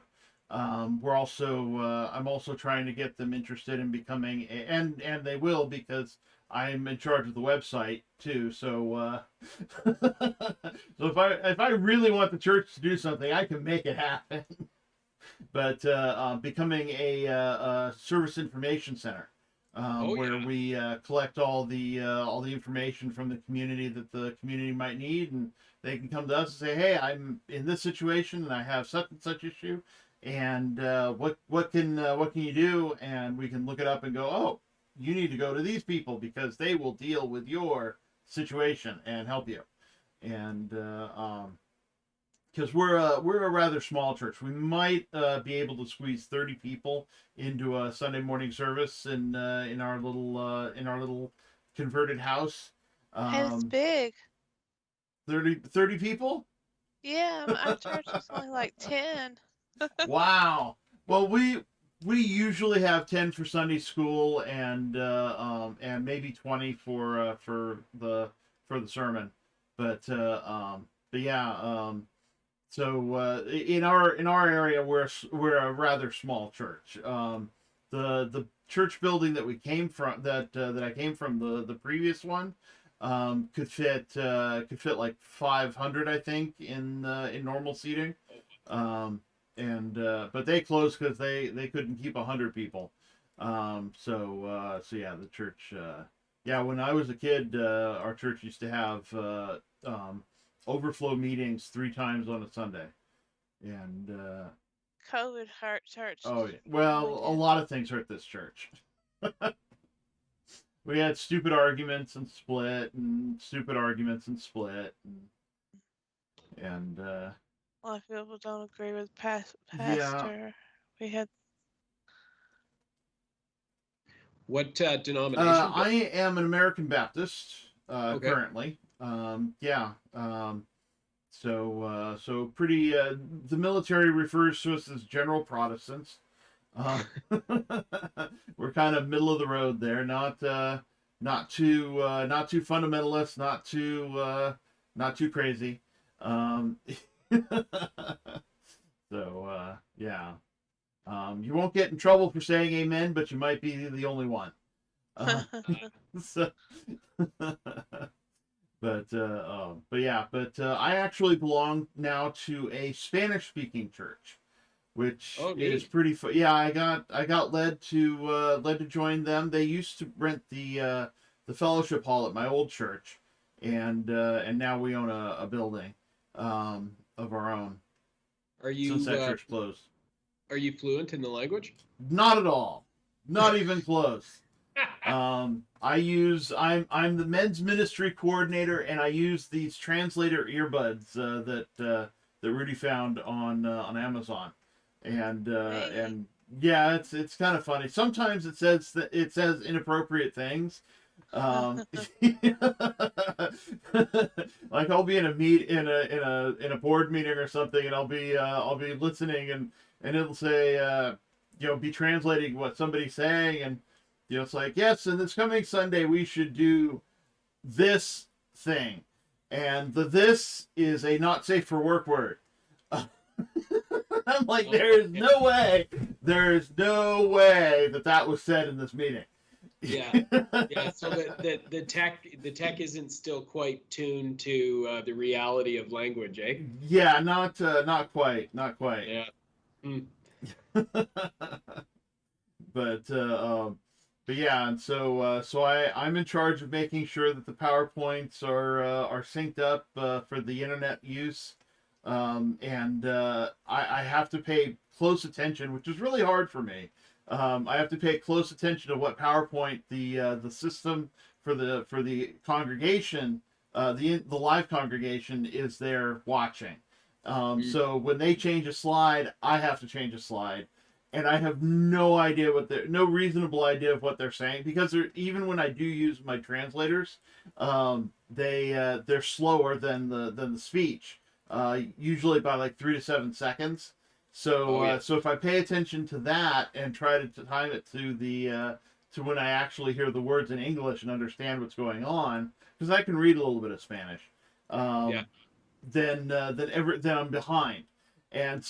I'm also trying to get them interested in becoming, and they will, because I'm in charge of the website too. So so if I really want the church to do something, I can make it happen. But becoming a service information center, where we collect all the information from the community that the community might need, and they can come to us and say, "Hey, I'm in this situation and I have such and such issue, and what can you do?" And we can look it up and go, "Oh, you need to go to these people because they will deal with your situation and help you." And because we're a rather small church, we might be able to squeeze 30 people into a Sunday morning service in our little converted house. And it's big. 30 people. Yeah, our church is only like 10. Wow. Well, we usually have 10 for Sunday school and maybe 20 for the sermon, but yeah. So in our area, we're a rather small church. The church building that we came from, that I came from, the previous one, could fit like 500, I think, in normal seating. But they closed because they couldn't keep 100 people. So yeah, the church. Yeah, when I was a kid, our church used to have overflow meetings 3 times on a Sunday, and COVID hurt church. oh well, a lot of things hurt this church. We had stupid arguments and split, and stupid arguments and split, and A lot of people don't agree with pastor. Yeah. We had What denomination? I am an American Baptist Okay. currently. Yeah. So pretty. The military refers to us as General Protestants. We're kind of middle of the road there. Not too fundamentalist. Not too crazy. So yeah. You won't get in trouble for saying amen, but you might be the only one. So, but yeah, I actually belong now to a Spanish-speaking church, which is pretty fun. Yeah, I got led to join them. They used to rent the fellowship hall at my old church, and now we own a building of our own. Are you Since that church closed? Are you fluent in the language? Not at all. Not even close. I'm the men's ministry coordinator, and I use these translator earbuds that Rudy found on Amazon, and yeah, it's kind of funny. Sometimes it says inappropriate things. Like I'll be in a board meeting or something, and I'll be listening, and it'll say be translating what somebody's saying, and it's like, yes, and this coming Sunday we should do this thing, and this is a not safe for work word. I'm like, there's no way that was said in this meeting. Yeah. So the tech isn't still quite tuned to the reality of language, eh? Yeah, not quite. Yeah. But yeah, and so I'm in charge of making sure that the PowerPoints are synced up for the internet use, and I have to pay close attention, which is really hard for me. I have to pay close attention to what PowerPoint the system for the congregation, the live congregation is there watching. So when they change a slide, I have to change a slide, and I have no reasonable idea of what they're saying, because even when I do use my translators, they're slower than the speech, usually by like 3 to 7 seconds. So so if I pay attention to that and try to time it to when I actually hear the words in English and understand what's going on, because I can read a little bit of Spanish, then I'm behind, and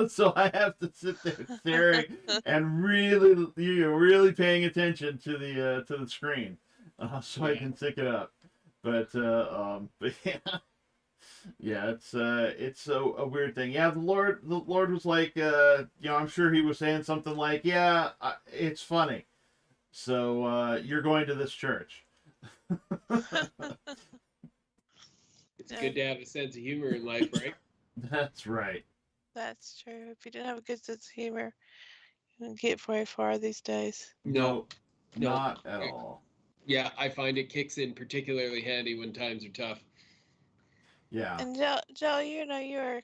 so I have to sit there staring and really paying attention to the screen, so I can sync it up. But yeah, yeah, it's a weird thing. Yeah, the Lord was like, I'm sure he was saying something like, yeah, it's funny. So you're going to this church. It's good to have a sense of humor in life, right? That's right. That's true. If you didn't have a good sense of humor, you don't get very far these days. No, No. not at all. Yeah, I find it kicks in particularly handy when times are tough. Yeah. And Joe, you were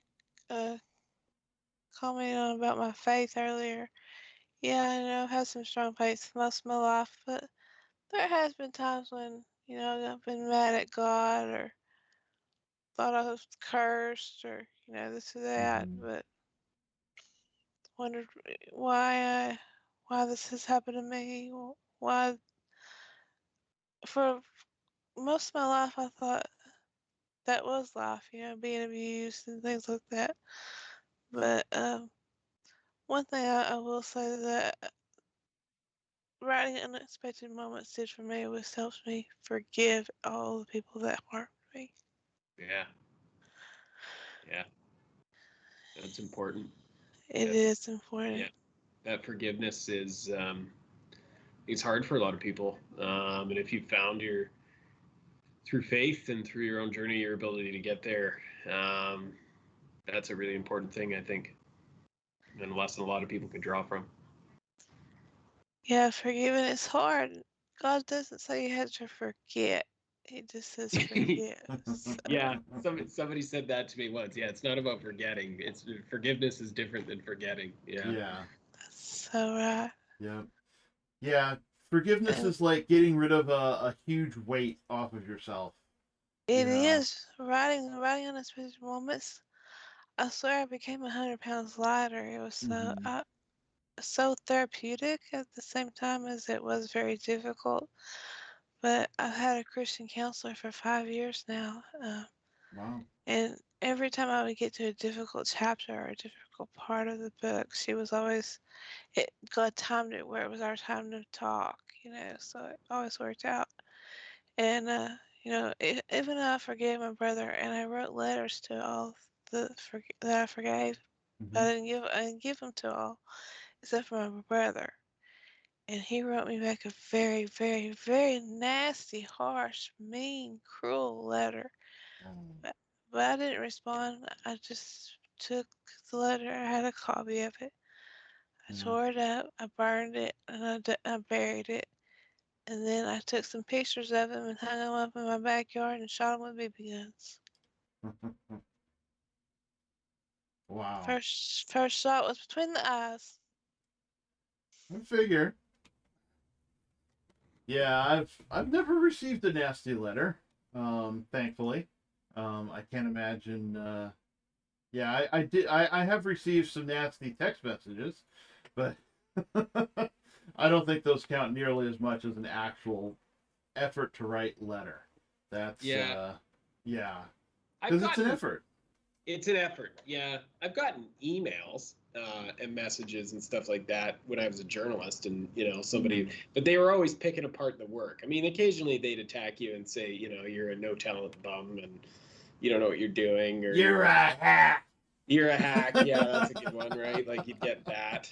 commenting on about my faith earlier. Yeah, I know I've had some strong faith most of my life, but there has been times when, I've been mad at God or thought I was cursed or, this or that, Mhm. but wondered why this has happened to me. Why for most of my life I thought that was life, being abused and things like that. But one thing I will say that writing unexpected moments did for me was helps me forgive all the people that harmed me. Yeah. Yeah. That's important. It That, is important. yeah. That forgiveness is it's hard for a lot of people. And if you found through faith and through your own journey, your ability to get there, that's a really important thing, I think, and a lesson a lot of people could draw from. Yeah, forgiving is hard. God doesn't say you have to forget. He just says forgive. So, Yeah, somebody said that to me once. Yeah, it's not about forgetting. It's forgiveness is different than forgetting. Yeah. Yeah. that's so right. Yeah. Yeah. Forgiveness And is like getting rid of a huge weight off of yourself. it You know. is writing unexpected moments. I swear I became 100 pounds lighter. It was Mhm. so therapeutic at the same time as it was very difficult. But I've had a Christian counselor for 5 years now, Wow. and every time I would get to a difficult chapter or a difficult part of the book, she was always God timed it where it was our time to talk, so it always worked out. And even though I forgave my brother and I wrote letters to all that I forgave, but Mhm. I didn't give them to all except for my brother. And he wrote me back a very, very, very nasty, harsh, mean, cruel letter. Oh. But, but I didn't respond. I just took the letter. I had a copy of it. I Yeah. tore it up. I burned it, and I buried it. And then I took some pictures of him and hung them up in my backyard and shot him with BB guns. Wow. First shot was between the eyes. I figure. Yeah, I've never received a nasty letter. Thankfully. I can't imagine. Yeah, I did. I have received some nasty text messages, but I don't think those count nearly as much as an actual effort to write letter. That's Yeah. yeah, I've because it's an gotten effort. It's an effort. Yeah. I've gotten emails and messages and stuff like that when I was a journalist and, somebody, but they were always picking apart the work. I mean, occasionally they'd attack you and say, you're a no talent bum and you don't know what you're doing or You're a hack. you're a hack. Yeah, that's a good one, right? Like you'd get that.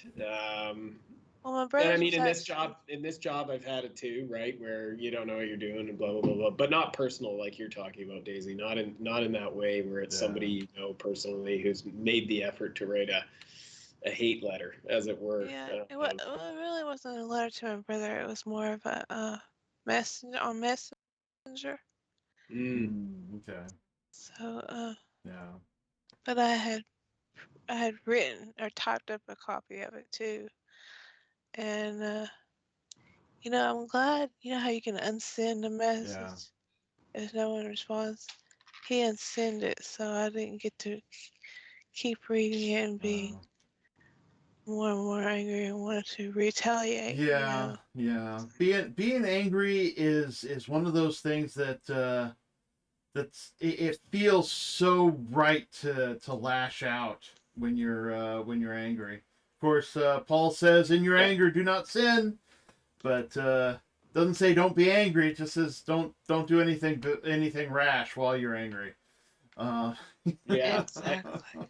Well, my And I brother's mean, was actually. in this job, I've had it too, right? Where you don't know what you're doing and blah blah blah blah, but not personal like you're talking about, Daisy. Not in that way where it's Yeah. somebody you know personally who's made the effort to write a hate letter, as it were. Yeah, it really wasn't a letter to my brother. It was more of a messenger. Mm, Okay. So, Yeah. but I had written or typed up a copy of it too. And I'm glad. You know how you can unsend a message Yeah. if no one responds. He unsend it, so I didn't get to keep reading it and being Uh, more and more angry and wanted to retaliate. yeah. Yeah. Being angry is one of those things that it feels so right to lash out when you're angry. Of course, Paul says, "In your yep. anger, do not sin." But doesn't say don't be angry. It just says don't do anything rash while you're angry. Uh, Yeah, Exactly.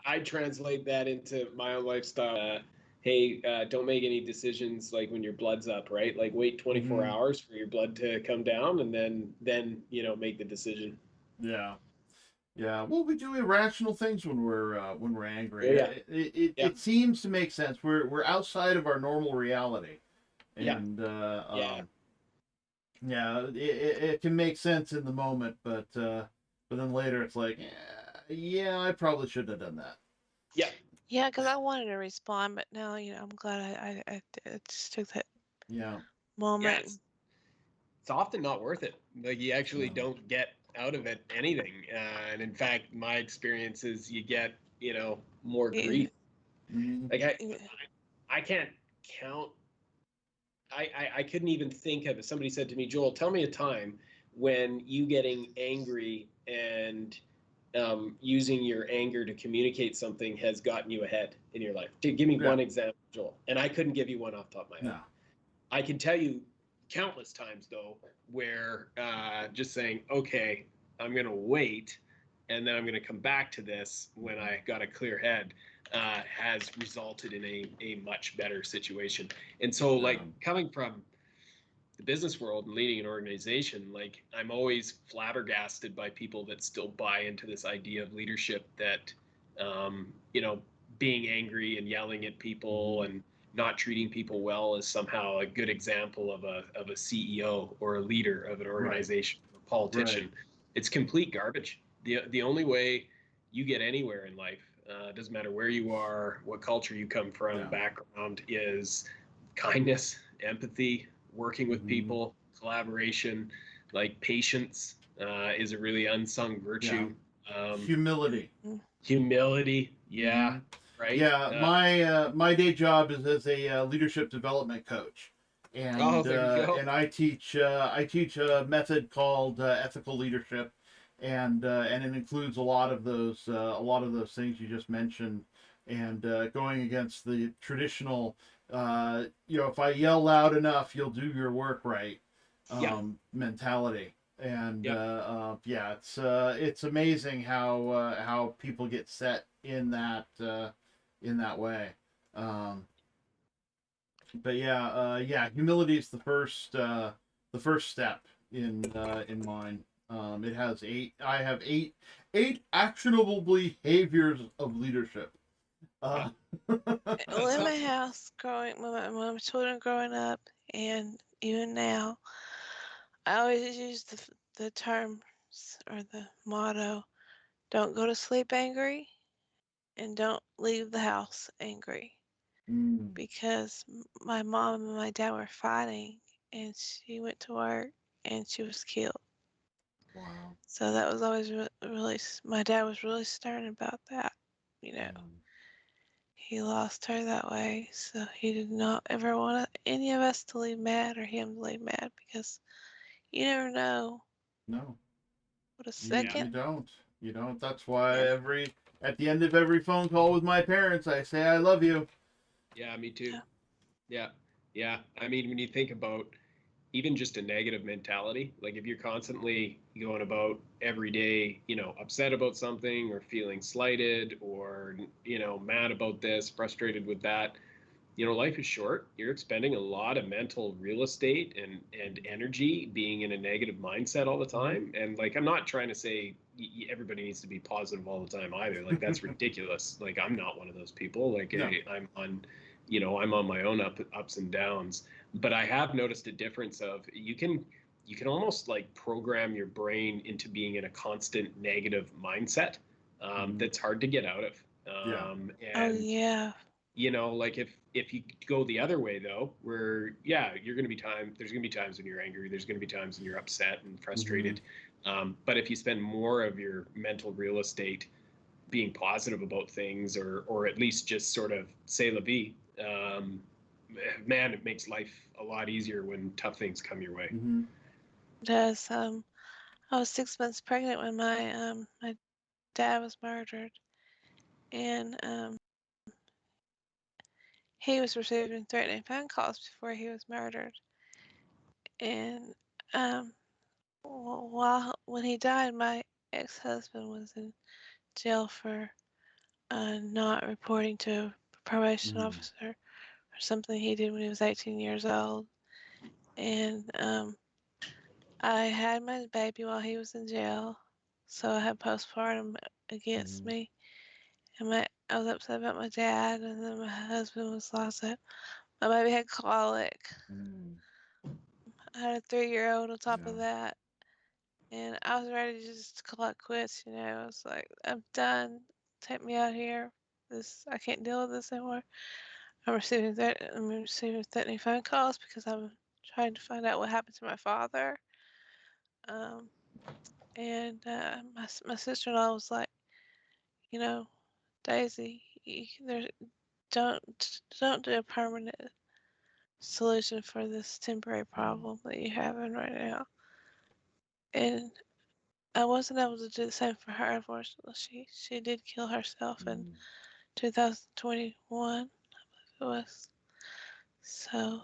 I translate that into my own lifestyle. Hey, don't make any decisions like when your blood's up, right? Like wait 24 Mhm. hours for your blood to come down, and then make the decision. Yeah. Yeah. Well, we do irrational things when we're angry. Oh yeah, yeah, It seems to make sense. We're outside of our normal reality, yeah, and yeah, yeah, it can make sense in the moment, but then later it's like, yeah, I probably shouldn't have done that. yeah. Yeah, because I wanted to respond, but now, I'm glad I just took that Yeah. Yeah, moment. it's often not worth it. Like you actually No. don't get out of it anything, and in fact, my experience is you get more You- grief. Mhm. Like you- I can't count. I couldn't even think of it. Somebody said to me, Joel, tell me a time when you getting angry and using your anger to communicate something has gotten you ahead in your life. Give me Yeah. one example, Joel. And I couldn't give you one off the top of my head. No. I can tell you countless times though where just saying, okay, I'm gonna wait, and then I'm gonna come back to this when I got a clear head, has resulted in a much better situation. And so, like coming from the business world and leading an organization, like I'm always flabbergasted by people that still buy into this idea of leadership that, being angry and yelling at people and not treating people well is somehow a good example of a CEO or a leader of an organization or a politician. Right. It's complete garbage. The only way you get anywhere in life, doesn't matter where you are, what culture you come from, Yeah. background, is kindness, empathy, working with Mhm. people, collaboration, like patience is a really unsung virtue. Humility. Humility, yeah, Mhm. right. Yeah, my day job is as a leadership development coach, Oh, and there you go. I teach a method called ethical leadership, and it includes a lot of those things you just mentioned, and going against the traditional, if I yell loud enough, you'll do your work right, Yeah, mentality. And yeah, yeah, it's amazing how people get set in that way. Um, but yeah, humility is the first step in mine. It has eight. I have eight actionable behaviors of leadership. yeah. Uh, Well, That's in not. my house, when my children growing up, and even now, I always use the terms or the motto: "Don't go to sleep angry, and don't leave the house angry." mm, Because my mom and my dad were fighting, and she went to work, and she was killed. wow. So that was always really. My dad was really stern about that. You know, he lost her that way, so he did not ever want any of us to leave mad or him to leave mad, because you never know No, what a Yeah, second. you don't. You don't. That's why Yeah. at the end of every phone call with my parents, I say I love you. yeah, me too. Yeah. Yeah, yeah. I mean, when you think about even just a negative mentality, like if you're constantly going about every day, upset about something or feeling slighted or, mad about this, frustrated with that, life is short. You're expending a lot of mental real estate and energy being in a negative mindset all the time. And like, I'm not trying to say everybody needs to be positive all the time either. Like, that's ridiculous. Like, I'm not one of those people. Like, No. I'm on my own ups and downs. But I have noticed a difference of you can almost like program your brain into being in a constant negative mindset, that's hard to get out of. Yeah. Oh And yeah. like if you go the other way though, where yeah, there's gonna be times when you're angry, there's gonna be times when you're upset and Mm-hmm. frustrated, but if you spend more of your mental real estate being positive about things, or at least just sort of say la vie, man, it makes life a lot easier when tough things come your way. Mm-hmm. Does I was 6 months pregnant when my dad was murdered, and he was receiving threatening phone calls before he was murdered. And while when he died, my ex-husband was in jail for not reporting to a probation officer or something he did when he was 18 years old. And I had my baby while he was in jail, so I had postpartum against me. And I was upset about my dad, and then my husband was lost up. My baby had colic. I had a 3-year-old on top of that. And I was ready to just call it quits, you know. I was like, I'm done. Take me out here. I can't deal with this anymore. I'm receiving threatening phone calls because I'm trying to find out what happened to my father. And my sister-in-law was like, you know, Daisy, don't do a permanent solution for this temporary problem that you're having right now. And I wasn't able to do the same for her, unfortunately. She did kill herself in 2021, I believe it was. So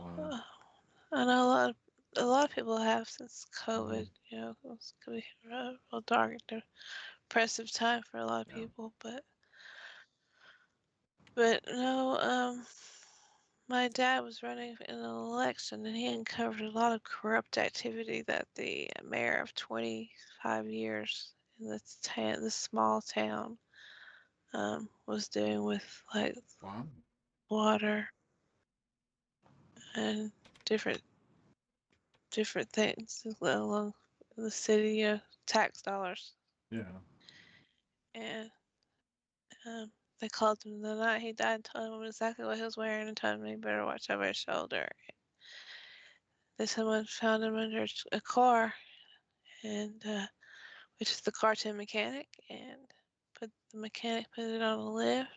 I know a lot of people have since COVID. You know, it's gonna be a real dark and depressive time for a lot of people. But no, my dad was running in an election, and he uncovered a lot of corrupt activity that the mayor of 25 years in this small town was doing with like water and different things along the city, tax dollars. Yeah. And they called him the night he died and told him exactly what he was wearing and told him he better watch over his shoulder. Then someone found him under a car, and which is the car to a mechanic, and the mechanic put it on a lift.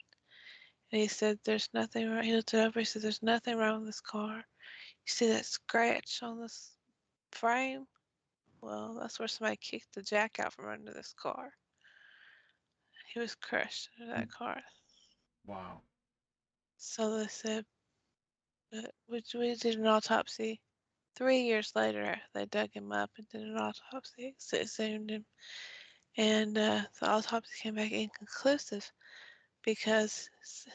And he said, "There's nothing wrong." He looked it over. He said, "There's nothing wrong with this car. You see that scratch on this frame? Well, that's where somebody kicked the jack out from under this car." He was crushed under that car. Wow. So they said, which we did an autopsy. 3 years later, they dug him up and did an autopsy, exhumed him, and the autopsy came back inconclusive because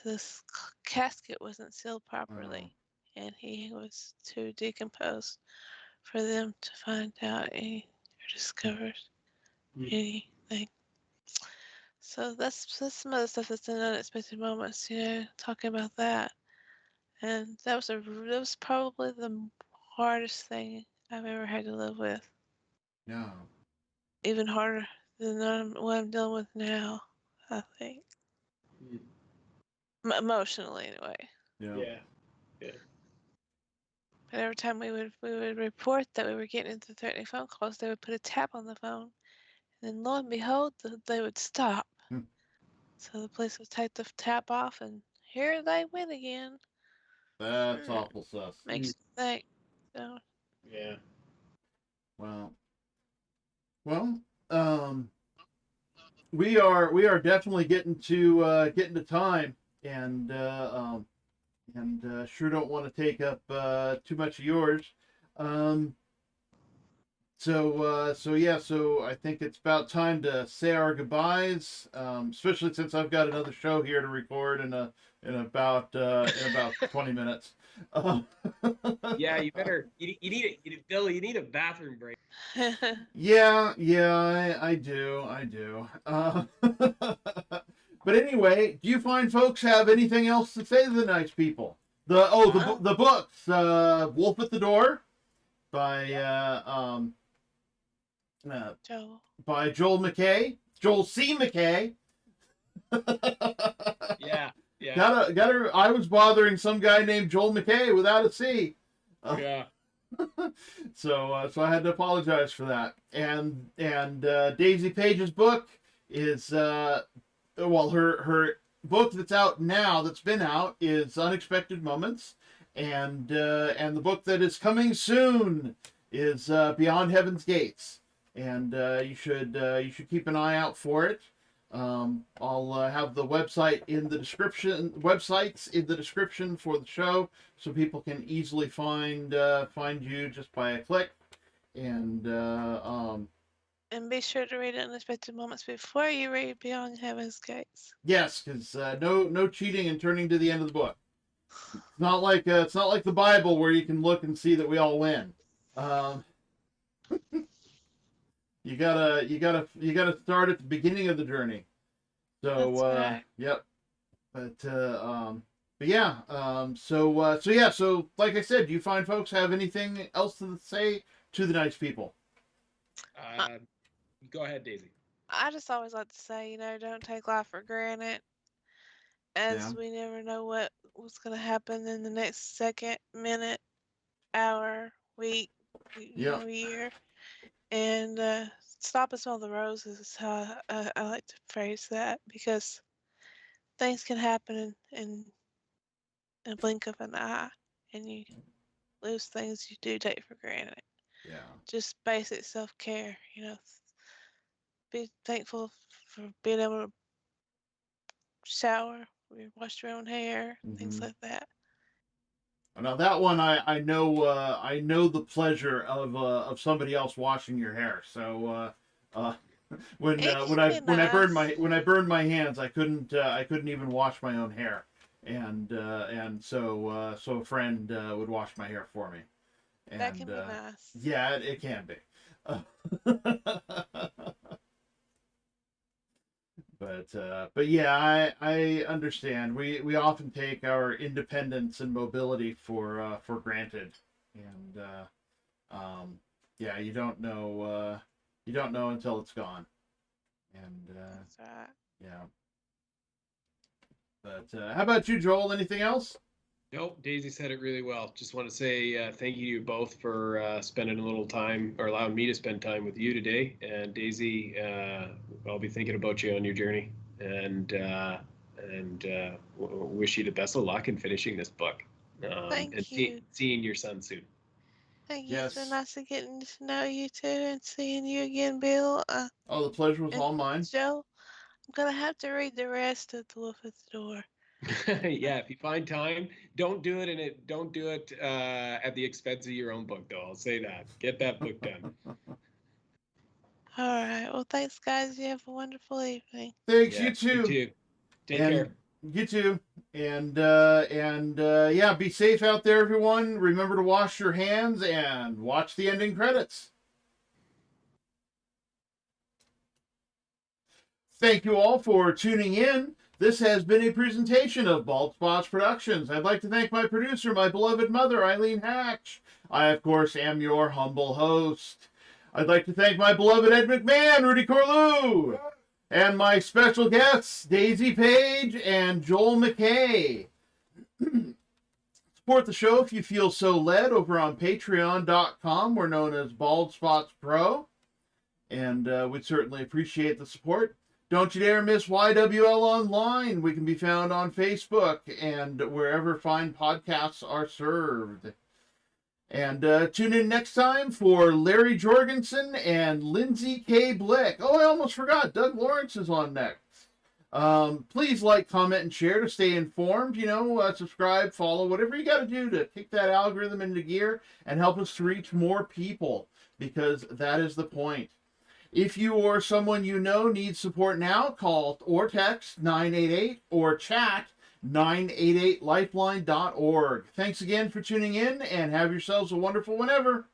this casket wasn't sealed properly, and he was too decomposed for them to find out or discover anything. So that's some other stuff that's in unexpected moments, you know, talking about that. And that was probably the hardest thing I've ever had to live with. Yeah. Even harder than what I'm dealing with now, I think. Emotionally, anyway. Yeah. But every time we would report that we were getting into threatening phone calls, they would put a tap on the phone, and then lo and behold, they would stop. So the police would take the tap off, and here they went again. That's awful sus. Makes you think. So. Yeah. Wow. Well, we are definitely getting to time, and sure don't want to take up too much of yours. So I think it's about time to say our goodbyes. Especially since I've got another show here to record in about 20 minutes. Yeah, you better. Bill. You need a bathroom break. Yeah, I do. But anyway, do you find folks have anything else to say to the nice people? The books, Wolf at the Door, by by Joel McKay, Joel C. McKay. Yeah. Gotta. I was bothering some guy named Joel McKay without a C. Yeah. So I had to apologize for that. And Daisy Paige's book is her book that's out now, that's been out, is Unexpected Moments, and the book that is coming soon is Beyond Heaven's Gates, and you should keep an eye out for it. I'll have the websites in the description for the show, so people can easily find you just by a click. And be sure to read Unexpected Moments before you read Beyond Heaven's Gates. yes, because no cheating and turning to the end of the book. It's not like the Bible where you can look and see that we all win. You gotta start at the beginning of the journey. So That's right. yep. But yeah. So like I said, do you find folks have anything else to say to the nice people? Go ahead, Daisy. I just always like to say, don't take life for granted, as we never know what's going to happen in the next second, minute, hour, week, year. And stop and smell the roses is how I like to phrase that, because things can happen in a blink of an eye, and you lose things you do take for granted. Yeah. Just basic self-care, be thankful for being able to shower, wash your own hair, things like that. Now that one I know the pleasure of somebody else washing your hair. So when I burned my hands, I couldn't even wash my own hair, and so a friend would wash my hair for me. And, that can be nice. Yeah, it can be. But yeah, I understand. We often take our independence and mobility for granted, and yeah, you don't know until it's gone, and That's right. yeah. But how about you, Joel? Anything else? Nope, Daisy said it really well. Just want to say thank you to you both for spending a little time, or allowing me to spend time with you today. And Daisy, I'll be thinking about you on your journey, and wish you the best of luck in finishing this book. Thank you. Seeing your son soon. Thank you. Yes. It's been nice getting to know you too, and seeing you again, Bill. Oh, the pleasure was and all mine. Joe, I'm gonna have to read the rest of The Wolf at the Door. Yeah, if you find time, don't do it at the expense of your own book, though. I'll say that. Get that book done. All right. Well, thanks, guys. You have a wonderful evening. Thanks, Yeah, you too. You too. Take care. You too. And yeah, be safe out there, everyone. Remember to wash your hands and watch the ending credits. Thank you all for tuning in. This has been a presentation of Bald Spots Productions. I'd like to thank my producer, my beloved mother, Eileen Hatch. I, of course, am your humble host. I'd like to thank my beloved Ed McMahon, Rudy Corlew, and my special guests, Daisy Paige and Joel McKay. Support the show if you feel so led over on patreon.com. We're known as Bald Spots Pro, and we'd certainly appreciate the support. Don't you dare miss YWL Online. We can be found on Facebook and wherever fine podcasts are served. And tune in next time for Larry Jorgensen and Lindsay K. Blick. Oh, I almost forgot. Doug Lawrence is on next. Please like, comment, and share to stay informed. Subscribe, follow, whatever you got to do to kick that algorithm into gear and help us to reach more people, because that is the point. If you or someone you know needs support now, call or text 988 or chat 988lifeline.org. Thanks again for tuning in, and have yourselves a wonderful whenever.